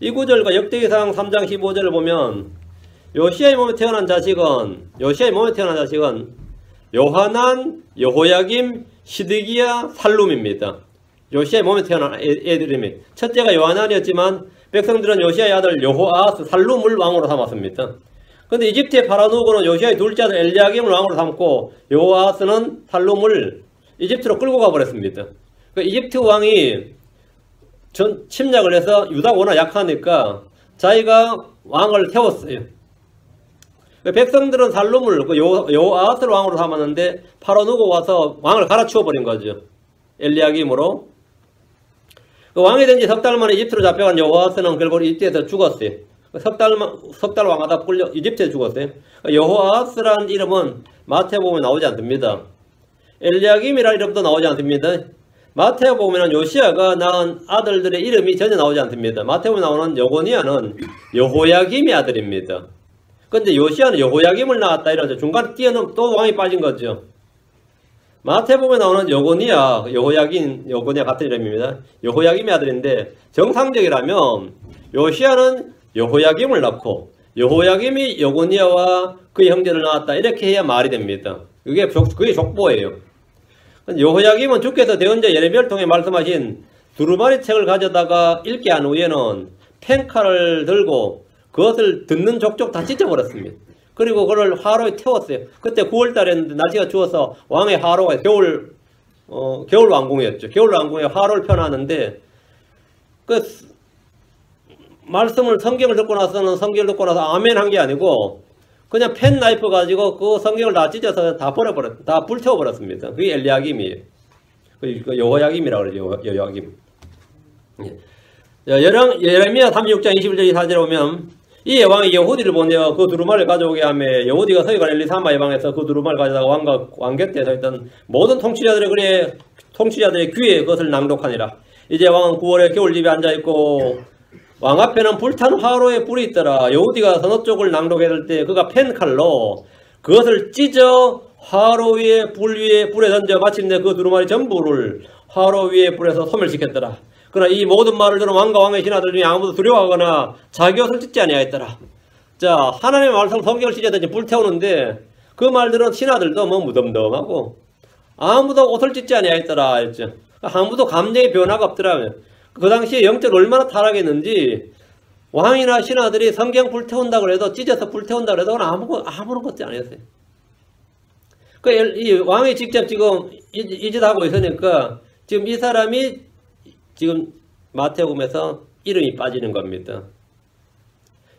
이 구절과 역대기상 3장 15절을 보면 요시야의 몸에 태어난 자식은 요하난, 여호야김, 시드기야, 살룸입니다. 요시야의 몸에 태어난 애들 이름이 첫째가 요하난이었지만 백성들은 요시야의 아들 여호아스 살룸을 왕으로 삼았습니다. 근데 이집트의 파라누고는 요시야의 둘째 아들 엘리야김을 왕으로 삼고 여호아스는 살룸을 이집트로 끌고 가버렸습니다. 그러니까 이집트 왕이 침략을 해서 유다가 워낙 약하니까 자기가 왕을 태웠어요. 백성들은 살룸을 여호아스를 왕으로 삼았는데 파라누고 와서 왕을 갈아치워 버린 거죠. 엘리야김으로. 그 왕이 된 지 석 달 만에 이집트로 잡혀간 여호아스는 결국 이집트에서 죽었어요. 석 달 왕하다 끌려 이집트에 죽었어요. 여호아스라는 이름은 마태복음에 나오지 않습니다. 엘리야김이라는 이름도 나오지 않습니다. 마태복음에는 요시야가 낳은 아들들의 이름이 전혀 나오지 않습니다. 마태복음에 나오는 여고니아는 여호야김의 아들입니다. 근데 요시야는 여호야김을 낳았다 이러죠. 중간에 뛰어넘 또 왕이 빠진 거죠. 마태복음에 나오는 여고니아 같은 이름입니다. 여호야김의 아들인데 정상적이라면 요시야는 여호야김을 낳고 여호야김이 여고니아와 그의 형제를 낳았다 이렇게 해야 말이 됩니다. 그게 족보예요. 여호야김은 주께서 대언자 예레미야를 통해 말씀하신 두루마리 책을 가져다가 읽게 한 후에는 펜칼을 들고 그것을 듣는 족족 다 찢어버렸습니다. 그리고 그걸 화로에 태웠어요. 그때 9월달이었는데 날씨가 추워서 왕의 화로가 겨울 왕궁이었죠. 겨울 왕궁에 화로를 펴놨는데 그 성경을 듣고 나서 아멘 한 게 아니고 그냥 펜 나이프 가지고 그 성경을 다 찢어서 다 불태워버렸습니다. 그게 엘리야김이에요. 그 여호야김이라고 그러죠. 여호야김. 예레미야 36장 21절 24절에 보면 이 왕이 여후디를 보내어 그 두루마리를 가져오게 하며 여후디가 서기관 엘리사마의 방에서 그 두루마리를 가져다가 왕 곁에 서 있던 모든 통치자들의 귀에 그것을 낭독하니라. 이제 왕은 9월에 겨울집에 앉아있고 왕 앞에는 불탄 화로에 불이 있더라. 여후디가 서너 쪽을 낭독했을 때 그가 펜칼로 그것을 찢어 화로 위에 불에 던져 마침내 그 두루마리 전부를 화로 위에 불에서 소멸시켰더라. 그러나 이 모든 말을 들은 왕과 왕의 신하들 중에 아무도 두려워하거나 자기 옷을 찢지 아니하였더라. 자, 하나님의 말씀 성경을 찢어든지 불태우는데 그 말들은 신하들도 뭐 무덤덤하고 아무도 옷을 찢지 아니하였더라 했죠. 아무도 감정의 변화가 없더라고요. 그 당시에 영적으로 얼마나 타락했는지 왕이나 신하들이 성경 불태운다고 해도 찢어서 불태운다고 해도 아무런 것도 아니었어요. 이 왕이 직접 지금 이 짓 하고 있으니까 지금 이 사람이 지금 마태복음에서 이름이 빠지는 겁니다.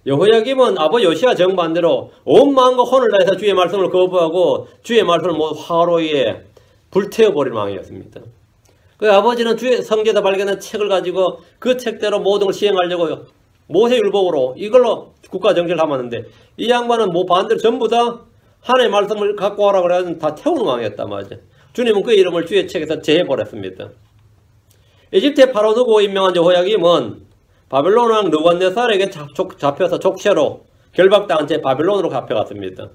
여호야김은 아버지 요시야 정반대로 온 마음과 혼을 다해서 주의 말씀을 거부하고 주의 말씀을 모두 화로 위에 불태워버린 왕이었습니다. 그 아버지는 주의 성경에서 발견한 책을 가지고 그 책대로 모든 걸 시행하려고 모세율법으로 이걸로 국가 정치를 삼았는데 이 양반은 반대로 전부 다 하나님의 말씀을 갖고 와라 그래서 다 태우는 왕이었단 말이죠. 주님은 그 이름을 주의 책에서 제해버렸습니다. 이집트의 파라오누고 임명한 여호야김은 바벨론 왕 느부갓네살에게 잡혀서 족쇄로 결박당한 채 바벨론으로 잡혀갔습니다.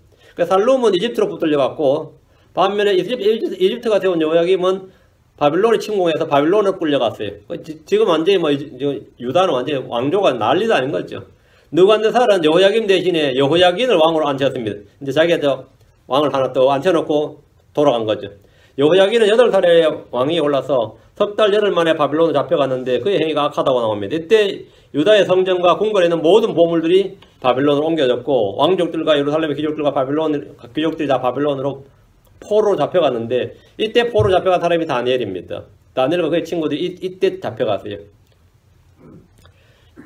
살룸은 이집트로 붙들려갔고 반면에 이집트가 세운 여호야김은 바벨론이 침공해서 바벨론으로 끌려갔어요. 지금 완전히 유다는 완전히 왕조가 난리도 아닌 거죠. 느부갓네살은 여호야김 대신에 여호야긴을 왕으로 앉혔습니다. 이제 자기가 왕을 하나 또 앉혀놓고 돌아간 거죠. 여호야긴은 8살에 왕이 올라서 석 달 열흘 만에 바벨론으로 잡혀갔는데 그의 행위가 악하다고 나옵니다. 이때 유다의 성전과 궁궐에 있는 모든 보물들이 바벨론으로 옮겨졌고 왕족들과 예루살렘의 귀족들이 다 바벨론으로 포로로 잡혀갔는데 이때 포로로 잡혀간 사람이 다니엘입니다. 다니엘과 그의 친구들이 이때 잡혀갔어요.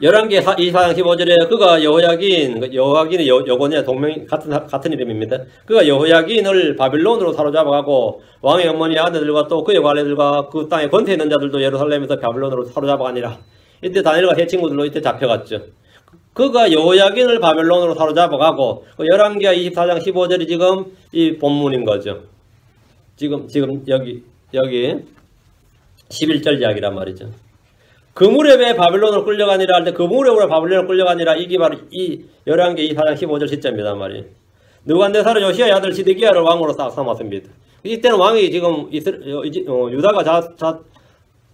11개 24장 15절에 그가 여호야긴이 여고냐 동명 같은 이름입니다. 그가 여호야긴을 바빌론으로 사로잡아가고 왕의 어머니 아들들과 또 그의 관리들과 그 땅에 권세 있는 자들도 예루살렘에서 바빌론으로 사로잡아가니라. 이때 다니엘과 세 친구들로 이때 잡혀갔죠. 그가 여호야긴을 바빌론으로 사로잡아가고 그 11기하 24장 15절이 지금 이 본문인 거죠. 지금 여기 11절 이야기란 말이죠. 그 무렵에 바빌론으로 끌려가니라 할 때 그 무렵으로 바빌론으로 끌려가니라 이게 바로 이 11개 24장 15절 시점이란 말이에요. 느부갓네살은 요시야의 아들 시드기야를 왕으로 삼았습니다. 이때는 왕이 지금 유다가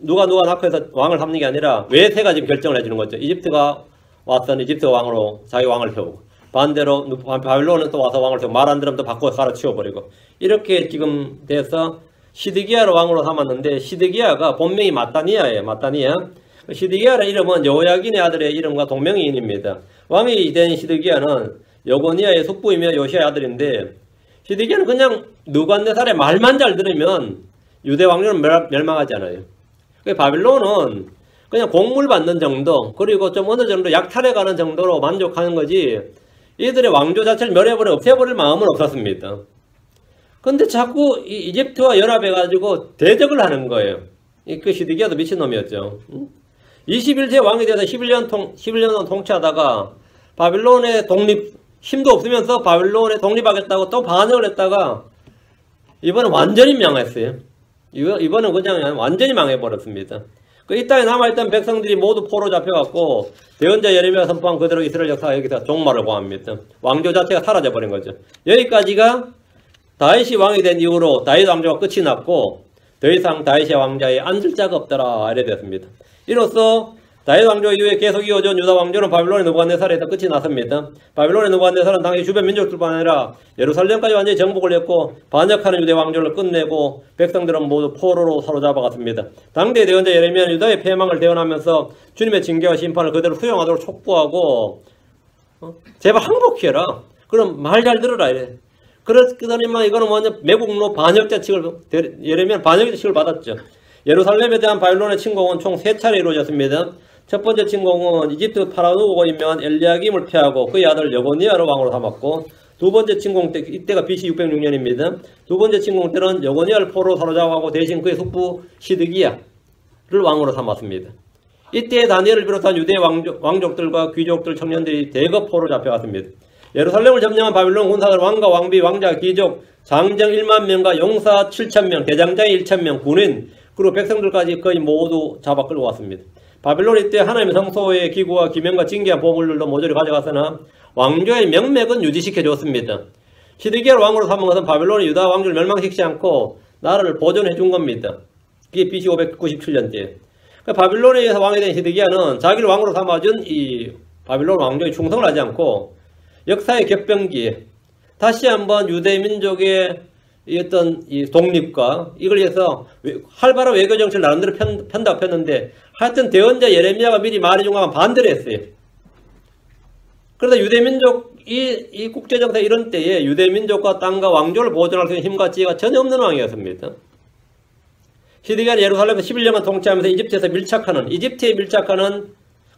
누가 낳고 해서 왕을 삼는 게 아니라 외세가 지금 결정을 해주는 거죠. 이집트가 와서는 이집트 왕으로 자기 왕을 세우고 반대로 바빌론은 또 와서 왕을 세우고 말 안 들으면 또 바꿔 갈아치워버리고 이렇게 지금 돼서 시드기야를 왕으로 삼았는데 시드기야가 본명이 마따니아예요. 마따니아. 시드기야라는 이름은 여호야긴의 아들의 이름과 동명이인입니다. 왕이 된 시드기야는 여고니아의 숙부이며 요시아의 아들인데 시드기야는 그냥 느부갓네살의 말만 잘 들으면 유대 왕조는 멸망하지 않아요. 바빌론은 그냥 공물 받는 정도 그리고 좀 어느 정도 약탈해가는 정도로 만족하는 거지 이들의 왕조 자체를 멸해버려 없애버릴 마음은 없었습니다. 근데 자꾸 이집트와 연합해가지고 대적을 하는 거예요. 그 시드기야도 미친놈이었죠. 21세 왕이 돼서 11년 동안 통치하다가 바빌론의 힘도 없으면서 바빌론에 독립하겠다고 또 반역을 했다가 이번엔 완전히 망했어요. 이번은 그냥 완전히 망해버렸습니다. 이 땅에 남아있던 백성들이 모두 포로 잡혀갔고 대언자 예레미야 선포한 그대로 이스라엘 역사가 여기서 종말을 고합니다. 왕조 자체가 사라져버린 거죠. 여기까지가 다윗이 왕이 된 이후로 다윗 왕조가 끝이 났고 더 이상 다윗의 왕자에 앉을 자가 없더라 이래 됐습니다. 이로써 다윗 왕조 이후에 계속 이어진 유다 왕조는 바빌론의 느부갓네살에서 끝이 났습니다. 바빌론의 느부갓네살은 당시 주변 민족들뿐 아니라 예루살렘까지 완전히 정복을 했고 반역하는 유대 왕조를 끝내고 백성들은 모두 포로로 사로잡아갔습니다. 당대 대언자 예레미야는 유다의 패망을 대언하면서 주님의 징계와 심판을 그대로 수용하도록 촉구하고 제발 항복해라. 그럼 말 잘 들으라 이래. 그러더니만 이거는 완전 매국노 반역자 칙을 예레미야는 반역자 칙을 받았죠. 예루살렘에 대한 바빌론의 침공은 총 3차례 이루어졌습니다. 첫 번째 침공은 이집트 파라오고 임명한 엘리야김을 패하고 그의 아들 여고니아를 왕으로 삼았고 두 번째 침공 때 이때가 BC 606년입니다. 두 번째 침공 때는 여고니아를 포로 사로잡아고 대신 그의 숙부 시드기야를 왕으로 삼았습니다. 이때 다니엘을 비롯한 유대 왕족들과 귀족들 청년들이 대거 포로 잡혀갔습니다. 예루살렘을 점령한 바빌론 군사들 왕과 왕비 왕자 귀족 장정 1만 명과 용사 7,000명 대장장이 1,000명 군인 그리고 백성들까지 거의 모두 잡아 끌고 왔습니다. 바빌론 이때 하나님의 성소의 기구와 기명과 징계한 보물들도 모조리 가져갔으나 왕조의 명맥은 유지시켜 줬습니다. 시드기야를 왕으로 삼은 것은 바빌론이 유다 왕조를 멸망시키지 않고 나라를 보존해 준 겁니다. 그게 BC 597년대. 바빌론에 의해서 왕이 된 시드기야는 자기를 왕으로 삼아준 이 바빌론 왕조에 충성을 하지 않고 역사의 격변기에 다시 한번 유대 민족의 어떤 이 독립과 이걸 위해서 활발한 외교 정책을 나름대로 편답했는데 하여튼 대언자 예레미야가 미리 말해준 것만 반대를 했어요. 그러다 유대민족 이 국제정세 이런 때에 유대민족과 땅과 왕조를 보존할 수 있는 힘과 지혜가 전혀 없는 왕이었습니다. 시드기야는 예루살렘에서 11년간 통치하면서 이집트에 밀착하는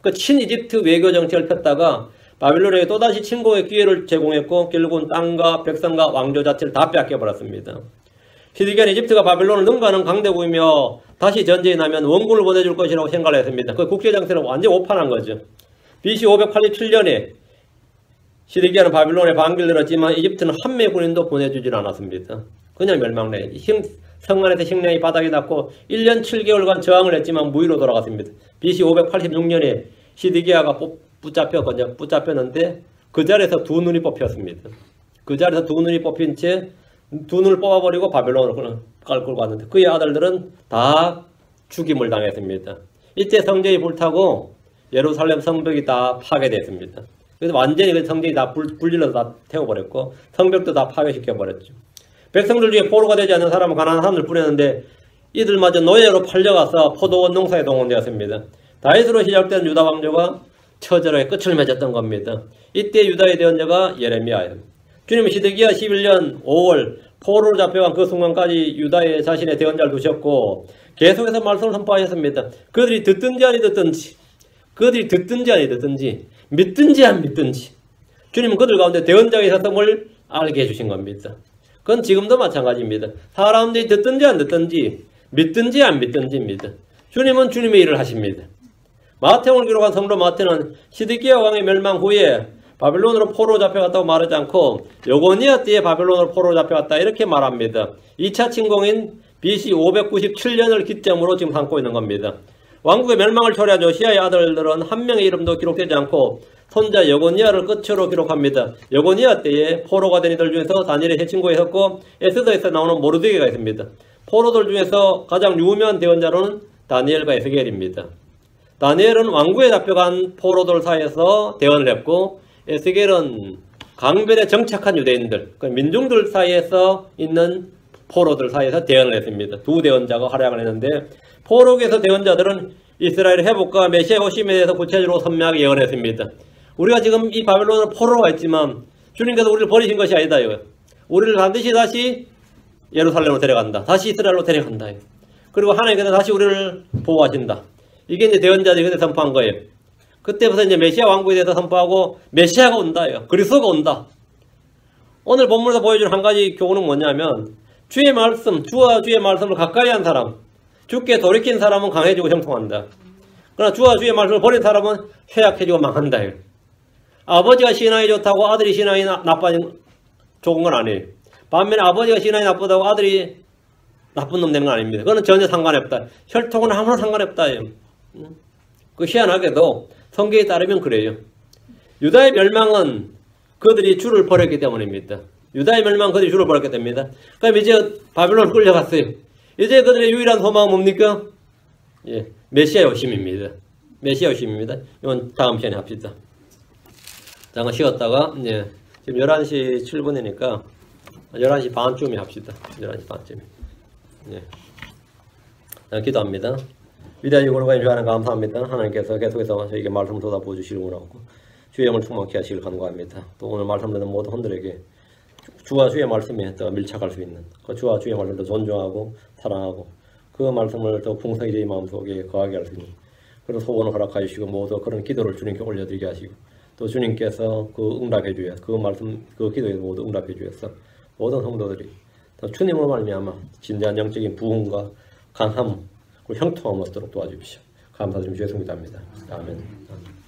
그 친이집트 외교 정책을 폈다가 바빌론에게 또다시 침공의 기회를 제공했고 결국은 땅과 백성과 왕조 자체를 다 빼앗겨버렸습니다. 시드기야는 이집트가 바빌론을 능가하는 강대국이며 다시 전쟁이 나면 원군을 보내줄 것이라고 생각을 했습니다. 그 국제정세를 완전히 오판한 거죠. BC 587년에 시드기야는 바빌론에 반기를 들었지만 이집트는 한 매 군인도 보내주질 않았습니다. 그냥 멸망해. 성 안에서 식량이 바닥이 났고 1년 7개월간 저항을 했지만 무위로 돌아갔습니다. BC 586년에 시드기야가 붙잡혔는데 그 자리에서 두 눈이 뽑혔습니다. 그 자리에서 두 눈이 뽑힌 채 두 눈을 뽑아버리고 바빌론으로 끌고 갔는데 그의 아들들은 다 죽임을 당했습니다. 이때 성전이 불타고 예루살렘 성벽이 다 파괴됐습니다. 그래서 완전히 그 성전이 다 불질러서 다 태워버렸고 성벽도 다 파괴시켜버렸죠. 백성들 중에 포로가 되지 않는 사람은 가난한 사람들 뿐이었는데 이들마저 노예로 팔려가서 포도원 농사에 동원되었습니다. 다윗으로 시작된 유다 왕조가 처절하게 끝을 맺었던 겁니다. 이때 유다의 대언자가 예레미야예요. 주님은 시드기야 11년 5월 포로로 잡혀간 그 순간까지 유다에 자신의 대언자를 두셨고 계속해서 말씀을 선포하셨습니다. 그들이 듣든지 아니 듣든지 그들이 듣든지 아니 듣든지 믿든지 안 믿든지 주님은 그들 가운데 대언자가 있었음을 알게 해주신 겁니다. 그건 지금도 마찬가지입니다. 사람들이 듣든지 안 듣든지 믿든지 안 믿든지입니다. 주님은 주님의 일을 하십니다. 마태복음을 기록한 성도 마태는 시드기야 왕의 멸망 후에 바벨론으로 포로 잡혀갔다고 말하지 않고 여고니아 때에 바벨론으로 포로 잡혀갔다 이렇게 말합니다. 2차 침공인 BC 597년을 기점으로 지금 삼고 있는 겁니다. 왕국의 멸망을 초래한 요시야의 아들들은 한 명의 이름도 기록되지 않고 손자 여고니아를 끝으로 기록합니다. 여고니아 때에 포로가 된 이들 중에서 다니엘의 세 친구가 있었고 에스더에서 나오는 모르드게가 있습니다. 포로들 중에서 가장 유명한 대언자로는 다니엘과 에스겔입니다. 다니엘은 왕국에 잡혀간 포로들 사이에서 대언을 했고 에스겔은 강변에 정착한 유대인들, 민중들 사이에서 있는 포로들 사이에서 대언을 했습니다. 두 대언자가 활약을 했는데 포로에서 대언자들은 이스라엘의 회복과 메시아의 오심에 대해서 구체적으로 선명하게 예언했습니다. 우리가 지금 이 바벨론으로 포로가 있지만 주님께서 우리를 버리신 것이 아니다. 우리를 반드시 다시 예루살렘으로 데려간다. 다시 이스라엘로 데려간다. 그리고 하나님께서 다시 우리를 보호하신다. 이게 이제 대언자들이 그때 선포한 거예요. 그때부터 이제 메시아 왕국에 대해서 선포하고 메시아가 온다. 그리스도가 온다. 오늘 본문에서 보여주는 한 가지 교훈은 뭐냐면 주의 말씀, 주와 주의 말씀을 가까이 한 사람, 주께 돌이킨 사람은 강해지고 형통한다. 그러나 주와 주의 말씀을 버린 사람은 쇠약해지고 망한다. 아버지가 신앙이 좋다고 아들이 신앙이 나빠진 좋은 건 아니에요. 반면에 아버지가 신앙이 나쁘다고 아들이 나쁜 놈 되는 건 아닙니다. 그거는 전혀 상관이 없다. 혈통은 아무나 상관이 없다. 그 희한하게도 성경에 따르면 그래요. 유다의 멸망은 그들이 주를 버렸기 때문입니다. 유다의 멸망은 그들이 주를 버렸기 때문입니다. 그럼 이제 바벨론을 끌려갔어요. 이제 그들의 유일한 소망은 뭡니까? 메시아의 오심입니다. 메시아의 오심입니다. 이건 다음 시간에 합시다. 잠깐 쉬었다가 지금 11시 7분이니까 11시 반쯤에 합시다. 11시 반쯤에. 기도합니다. 위대하시고 거룩하신 주 하나님 감사합니다. 하나님께서 계속해서 저에게 말씀을 쏟아부어 주시길 원하고 주의 영을 충만케 하시길 간구합니다. 또 오늘 말씀 듣는 모든 분들에게 주와 주의 말씀에 더 밀착할 수 있는 그 주와 주의 말씀을 더 존중하고 사랑하고 그 말씀을 더 풍성히 저희 마음속에 거하게 할 수 있는 그런 소원을 허락하여 주시고 모두 그런 기도를 주님께 올려드리게 하시고 또 주님께서 그 응답해 주셔서 그 말씀 그 기도에 모두 응답해 주셔서 모든 성도들이 주님으로 말미암아 진지한 영적인 부흥과 강함 그리고 형통함을 얻도록 도와주십시오. 감사드리며 주의 성기도합니다. 아멘.